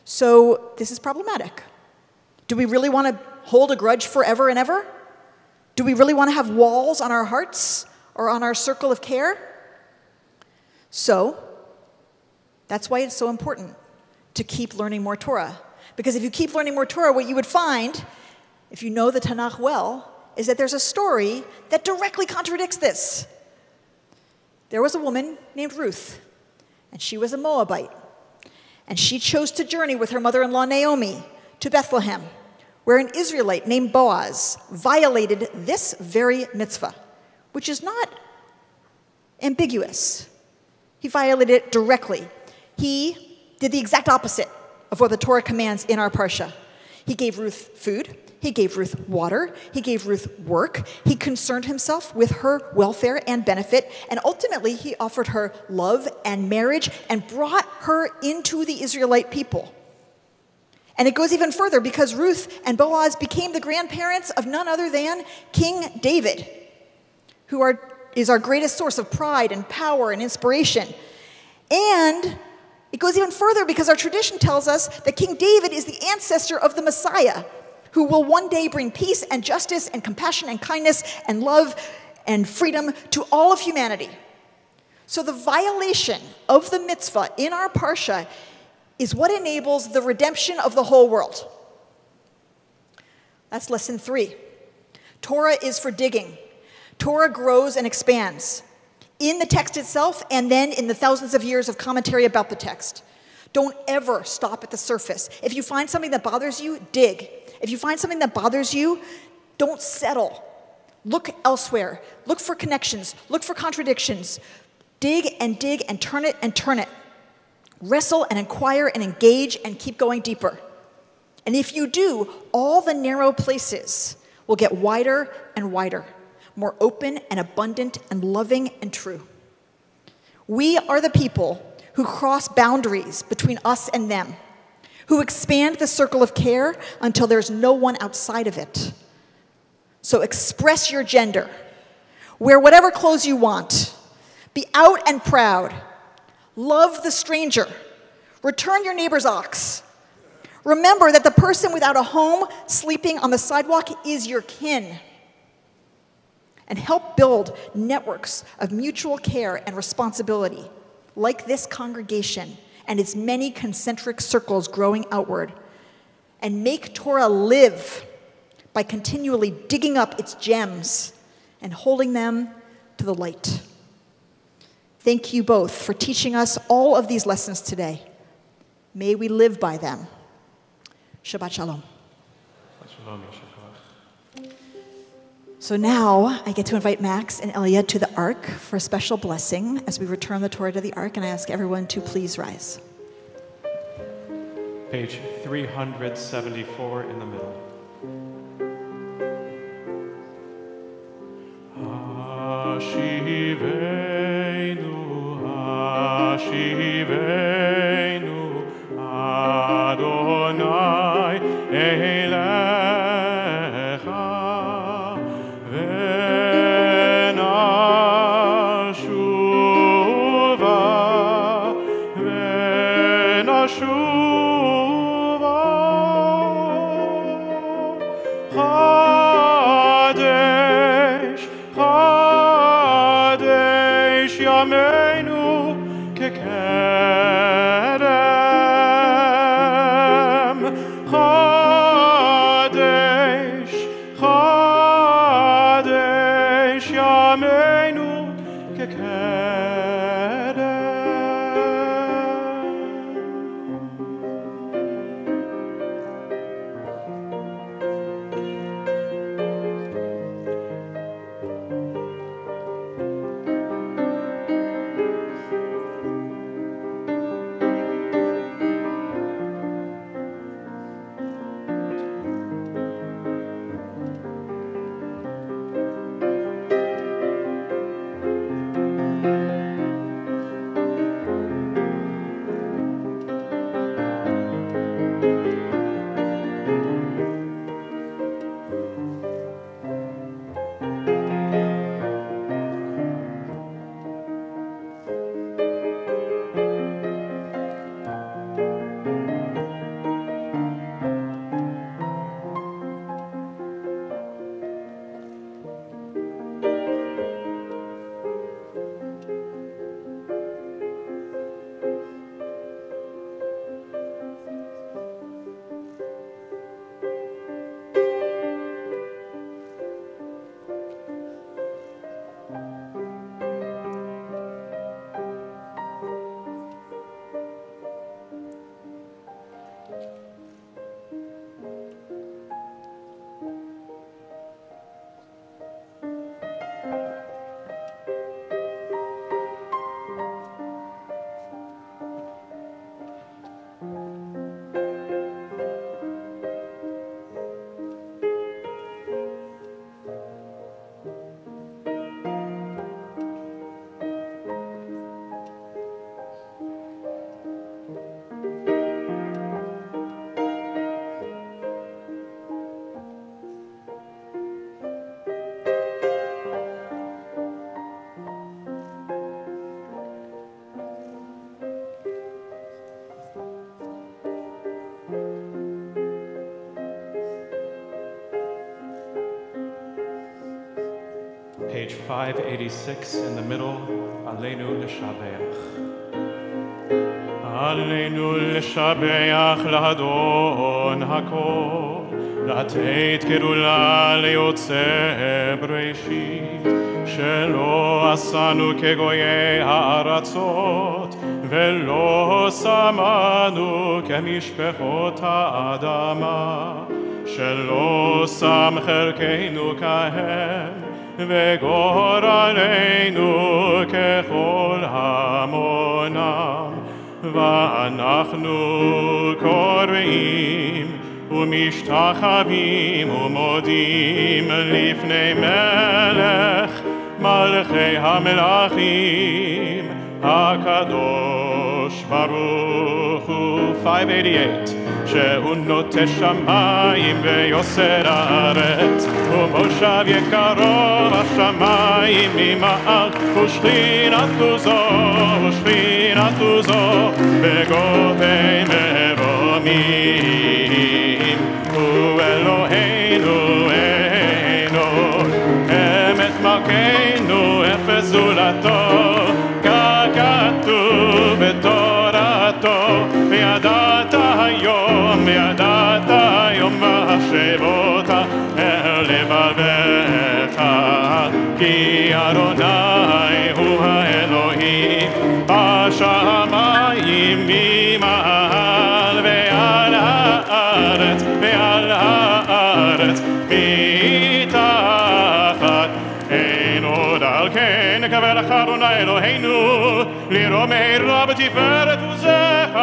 So this is problematic. Do we really want to hold a grudge forever and ever? Do we really want to have walls on our hearts or on our circle of care? So, that's why it's so important to keep learning more Torah. Because if you keep learning more Torah, what you would find, if you know the Tanakh well, is that there's a story that directly contradicts this. There was a woman named Ruth, and she was a Moabite. And she chose to journey with her mother-in-law Naomi to Bethlehem, where an Israelite named Boaz violated this very mitzvah, which is not ambiguous. He violated it directly. He did the exact opposite of what the Torah commands in our parsha. He gave Ruth food. He gave Ruth water. He gave Ruth work. He concerned himself with her welfare and benefit. And ultimately, he offered her love and marriage and brought her into the Israelite people. And it goes even further because Ruth and Boaz became the grandparents of none other than King David, who is our greatest source of pride and power and inspiration. And it goes even further because our tradition tells us that King David is the ancestor of the Messiah, who will one day bring peace and justice and compassion and kindness and love and freedom to all of humanity. So the violation of the mitzvah in our parsha is what enables the redemption of the whole world. That's lesson 3. Torah is for digging. Torah grows and expands in the text itself and then in the thousands of years of commentary about the text. Don't ever stop at the surface. If you find something that bothers you, dig. If you find something that bothers you, don't settle. Look elsewhere. Look for connections. Look for contradictions. Dig and turn it and turn it. Wrestle and inquire and engage and keep going deeper. And if you do, all the narrow places will get wider and wider, more open and abundant and loving and true. We are the people who cross boundaries between us and them, who expand the circle of care until there's no one outside of it. So express your gender. Wear whatever clothes you want. Be out and proud. Love the stranger. Return your neighbor's ox. Remember that the person without a home sleeping on the sidewalk is your kin. And help build networks of mutual care and responsibility, like this congregation and its many concentric circles growing outward. And make Torah live by continually digging up its gems and holding them to the light. Thank you both for teaching us all of these lessons today. May we live by them. Shabbat Shalom. So now I get to invite Max and Elia to the Ark for a special blessing as we return the Torah to the Ark, and I ask everyone to please rise. Page 374 in the middle. Hashivenu, Hashivenu, Adonai Elecha, Venashuva, Venashuva, Chadesh, Chadesh Yameinu Kekerem, Chadesh, Chadesh Yameinu Kekerem. Page 586 in the middle, עלינו לשבח. עלינו לשבח לאדון הכל, לתת גדולה ליוצא בראשית, שלא עשנו כגויי הארצות, ולא שמנו כמשפחות האדמה, שלא שם חלקנו כהם, וגורלנו ככל המונם. ואנחנו קוראים ומשתחווים ומודים לפני מלך מלכי המלכים הקדוש ברוך הוא. 588 שהוא נוטה שמיים ויוסר הארץ, ומושב יקרו השמיים ממעל, ושכינתו זו בגובי מרומים. הוא אלוהינו אינו אמת מלכנו אפס זולתו, ככתוב בתורתו, וידעת היום והשבות אל לבביך, כי אדוני הוא האלוהים בשמיים ממעל, ועל הארץ מתחת. אין עוד על כן נקווה לך אדוני אלוהינו, לראות מהרה בתפארת עוזך,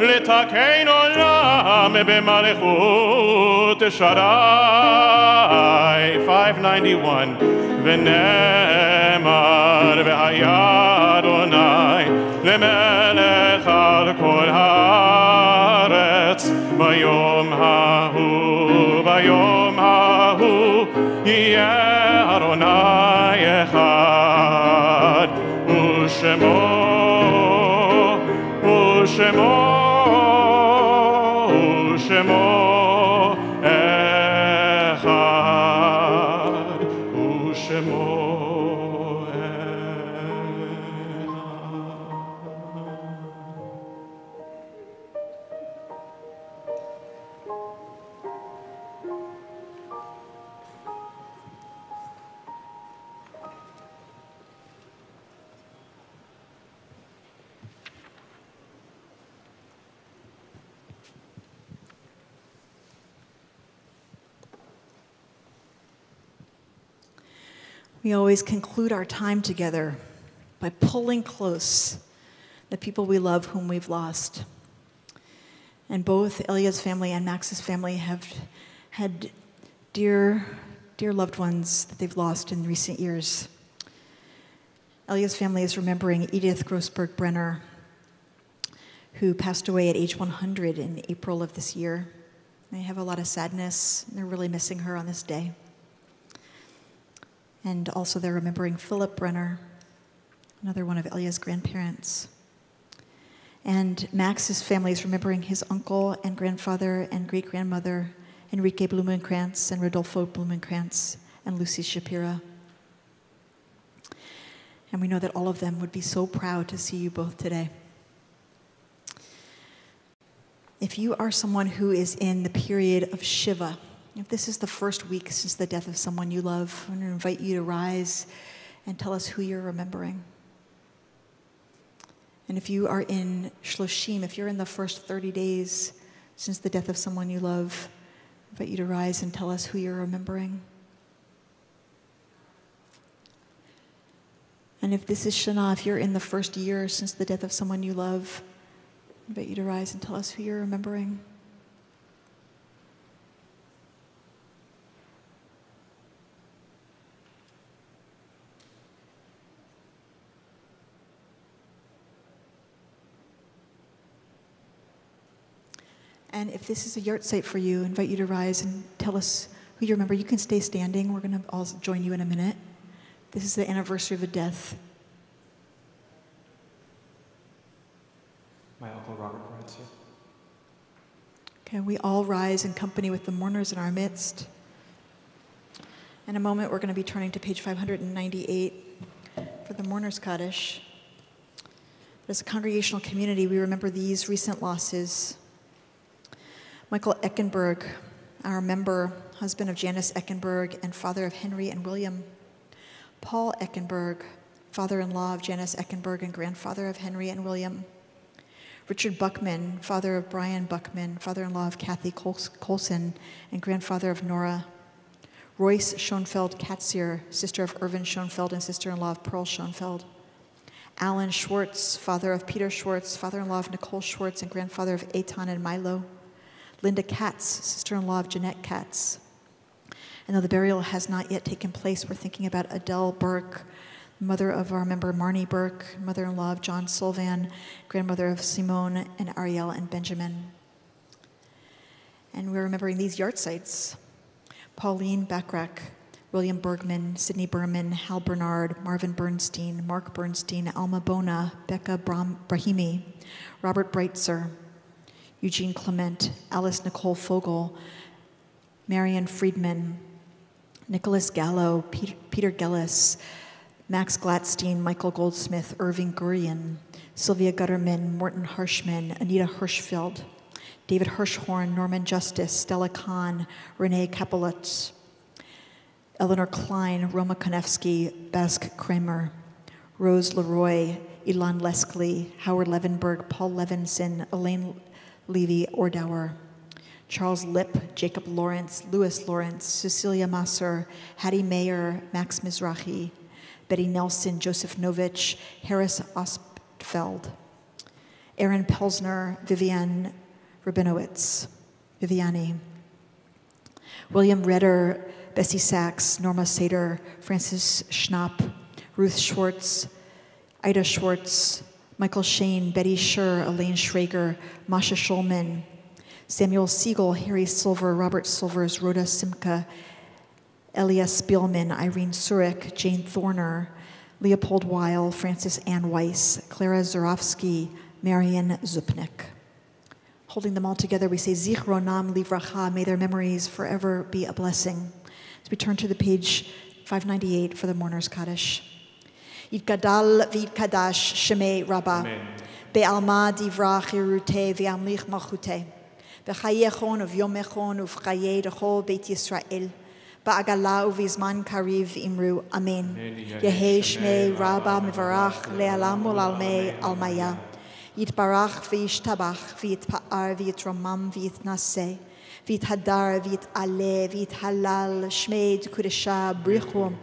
לתקן עולם במלכות שדי. 591 ונאמר והיה אדוני למלך על כל הארץ, ביום ההוא יהיה אדוני אחד, ושמו אחד, ושמו We always conclude our time together by pulling close the people we love whom we've lost. And both Elia's family and Max's family have had dear loved ones that they've lost in recent years. Elia's family is remembering Edith Grossberg Brenner, who passed away at age 100 in April of this year. They have a lot of sadness, and they're really missing her on this day. And also they're remembering Philip Brenner, another one of Elia's grandparents. And Max's family is remembering his uncle and grandfather and great-grandmother, Enrique Blumenkrantz and Rodolfo Blumenkrantz and Lucy Shapira. And we know that all of them would be so proud to see you both today. If you are someone who is in the period of Shiva, if this is the first week since the death of someone you love, I'm going to invite you to rise and tell us who you're remembering. And if you are in Shloshim, if you're in the first 30 days since the death of someone you love, I invite you to rise and tell us who you're remembering. And if this is Shana, if you're in the first year since the death of someone you love, I invite you to rise and tell us who you're remembering. And if this is a yurt site for you, I invite you to rise and tell us who you remember. You can stay standing. We're going to all join you in a minute. This is the anniversary of a death. My Uncle Robert Moritz. Okay, we all rise in company with the mourners in our midst. In a moment, we're going to be turning to page 598. for the Mourner's Kaddish. As a congregational community, we remember these recent losses. Michael Eckenberg, our member, husband of Janice Eckenberg and father of Henry and William. Paul Eckenberg, father-in-law of Janice Eckenberg and grandfather of Henry and William. Richard Buckman, father of Brian Buckman, father-in-law of Kathy Colson and grandfather of Nora. Royce Schoenfeld Katzier, sister of Irvin Schoenfeld and sister-in-law of Pearl Schoenfeld. Alan Schwartz, father of Peter Schwartz, father-in-law of Nicole Schwartz and grandfather of Eitan and Milo. Linda Katz, sister-in-law of Jeanette Katz. And though the burial has not yet taken place, we're thinking about Adele Burke, mother of our member Marnie Burke, mother-in-law of John Sullivan, grandmother of Simone and Ariel and Benjamin. And we're remembering these yard sites: Pauline Backrack, William Bergman, Sidney Berman, Hal Bernard, Marvin Bernstein, Mark Bernstein, Alma Bona, Becca Brahimi, Robert Breitzer, Eugene Clement, Alice Nicole Fogel, Marion Friedman, Nicholas Gallo, Peter Gellis, Max Gladstein, Michael Goldsmith, Irving Gurian, Sylvia Gutterman, Morton Harshman, Anita Hirschfeld, David Hirschhorn, Norman Justice, Stella Kahn, Renee Kapelutz, Eleanor Klein, Roma Konevsky, Bask Kramer, Rose Leroy, Ilan Leskley, Howard Levenberg, Paul Levinson, Elaine Levy Ordauer, Charles Lipp, Jacob Lawrence, Louis Lawrence, Cecilia Masser, Hattie Mayer, Max Mizrahi, Betty Nelson, Joseph Novich, Harris Ostfeld, Aaron Pelsner, Viviane Rabinowitz, Viviani, William Redder, Bessie Sachs, Norma Sater, Francis Schnapp, Ruth Schwartz, Ida Schwartz, Michael Shane, Betty Scher, Elaine Schrager, Masha Schulman, Samuel Siegel, Harry Silver, Robert Silvers, Rhoda Simka, Elias Spielman, Irene Surik, Jane Thorner, Leopold Weil, Francis Ann Weiss, Clara Zurovsky, Marian Zupnik. Holding them all together, we say, Zichronam livracha, may their memories forever be a blessing. As we turn to the page 598 for the Mourner's Kaddish. Yitgadal v'yitkadash shemei Rabbah, be'alma divra chirute v'amlich malchute, v'chayechon uv'yomechon uv'chaye d'chol Beit Yisrael, ba'agala uv'izman kariv imru, Amen. Yehei shmei Rabbah mivarach le'alam u'lalmei almaya, yitbarach v'yishtabach v'yitpa'ar v'yitromam v'yitnaseh, v'yithadar v'yit'aleh v'yithalal shmei d'kudesha brichum,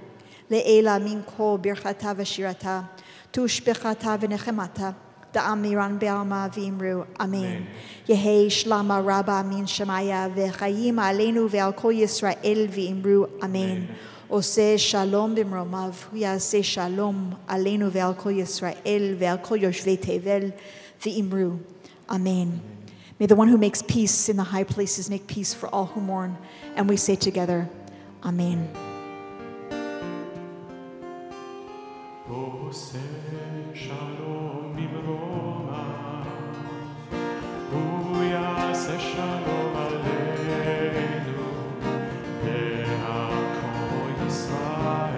Le'ela min kol birchata v'shirata, tushbechata v'nechemata, da'amiran be'alma v'imru, Amen. Yehei shlama rabba min shemaya v'chayim aleinu ve'al kol Yisrael v'imru, Amen. Oseh shalom b'mromav, huyaseh shalom aleinu ve'al kol Yisrael ve'al kol yoshvei tevel v'imru, Amen. May the one who makes peace in the high places make peace for all who mourn. And we say together, Amen. Oseh shalom b'mromav, huyaseh shalom aleinu ve'al kol Yisrael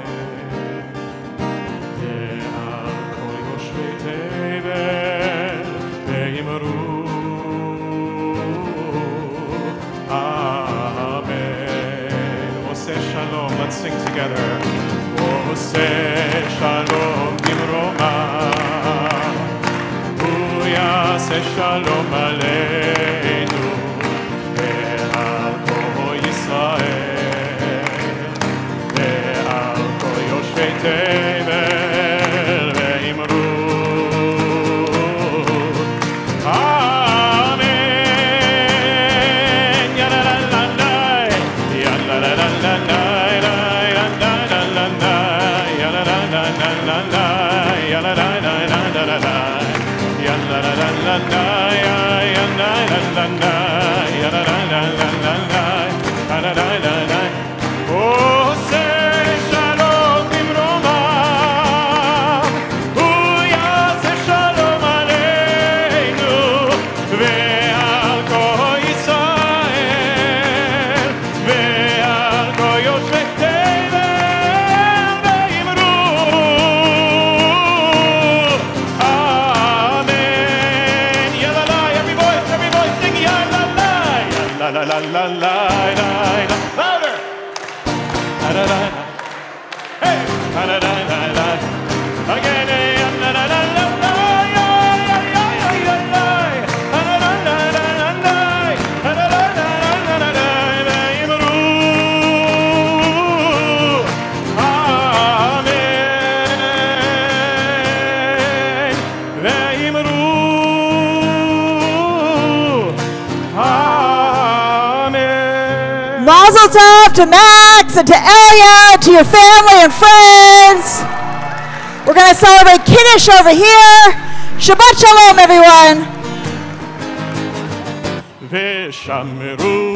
ve'al kol yoshvei tevel ve'imru, Amen. Oseh shalom, let's sing together. Oseh shalom b'mromav, huyaseh shalom aleinu ve'al kol Yisrael ve'al kol yoshvei tevel ve'imru, Amen. Ya-la-la-la-la, ya-la-la-la-la, la la la la. Louder. La la la. Hey. La la la la la. Again. La la la la. Mazel tov to Max and to Elia, to your family and friends. We're going to celebrate Kiddush over here. Shabbat Shalom, everyone. V'shamru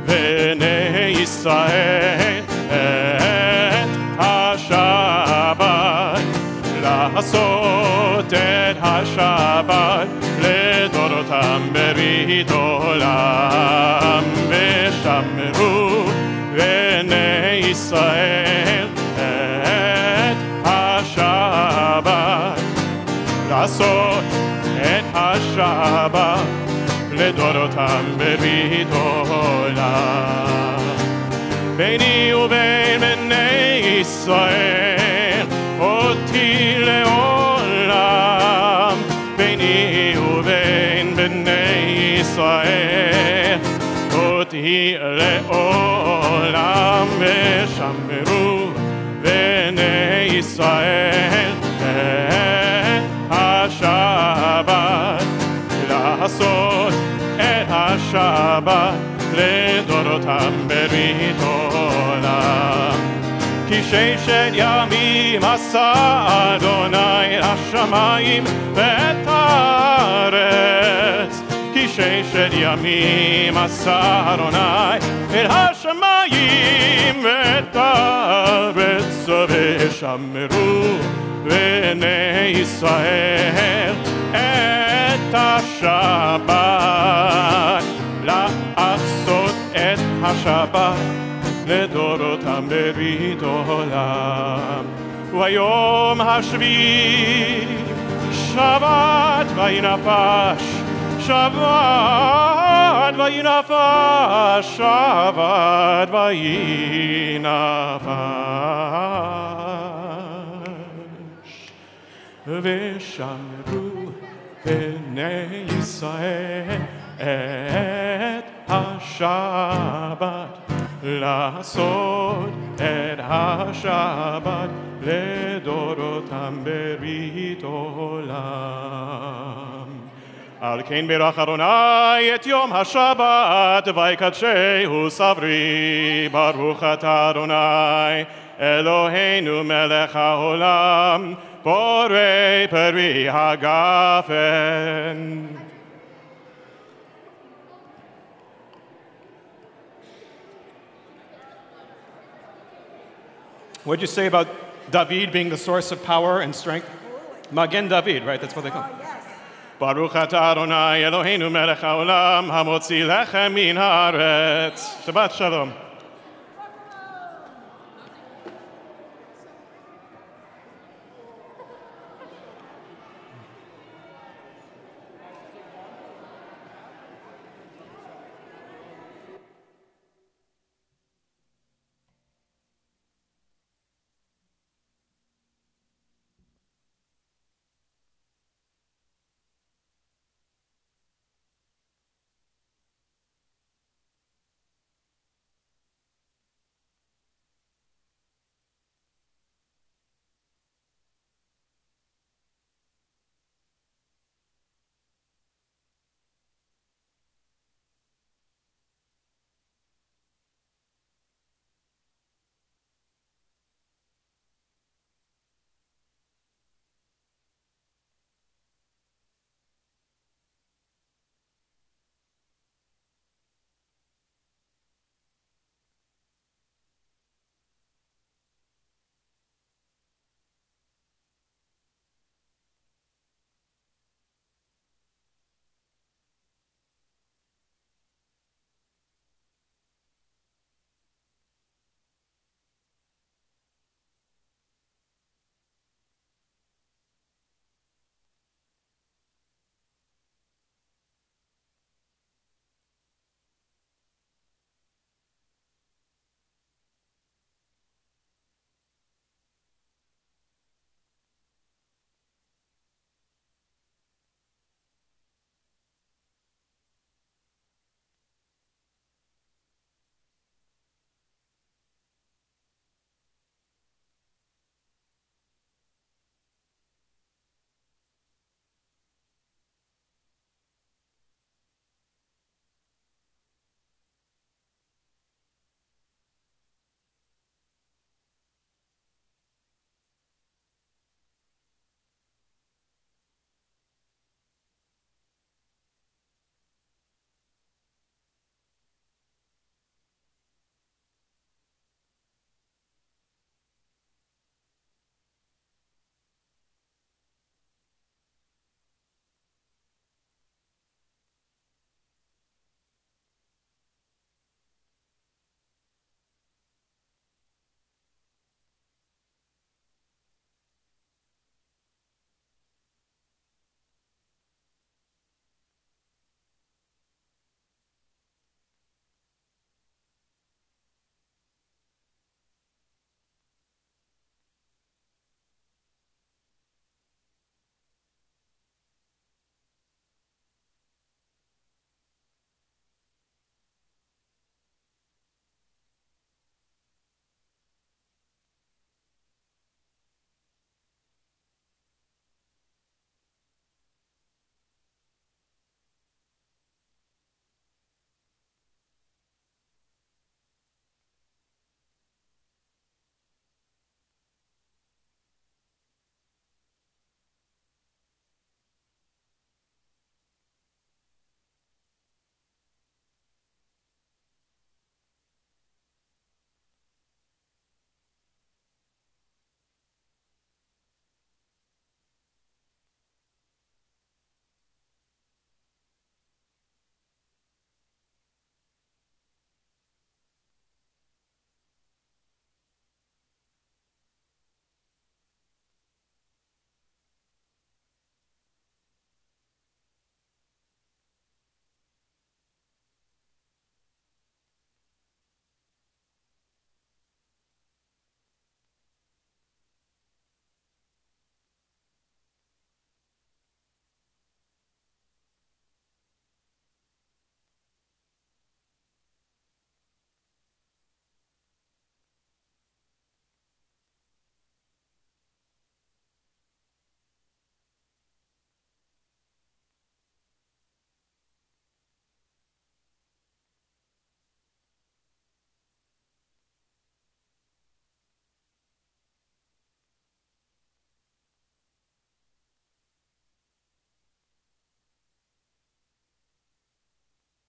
b'nei Yisrael et HaShabbat לעשות את השבת לדורותם ברית עולם ושמרו בני ישראל את השבת לעשות את השבת לדורותם ברית עולם ביני ובין בני ישראל אותי לעולם ביני ובין בני ישראל אותי לעולם ושמרו בני ישראל את השבת לעשות את השבת לדורותם ברית עולם כי ששת ימים עשה אדוני השמיים ואת הארץ כי ששת ימים עשה אדוני את השמיים ואת הארץ ושמרו בני ישראל את השבת לעשות את השבת לדורותם ברית עולם ויום השביעי שבת וינפש שבת וינפש שבת וינפש ושמרו בני ישראל את השבת לעשות את השבת לדורותם ברית עולם. על כן ברך אדוני את יום השבת ויקדשהו סברי ברוך אתה אדוני אלוהינו מלך העולם בורא פרי הגפן. What did you say about David being the source of power and strength? Magen David, right? That's what they call it. Yes. Baruch atah Adonai Eloheinu melech haolam hamotzi lechem min haaretz. Shabbat shalom.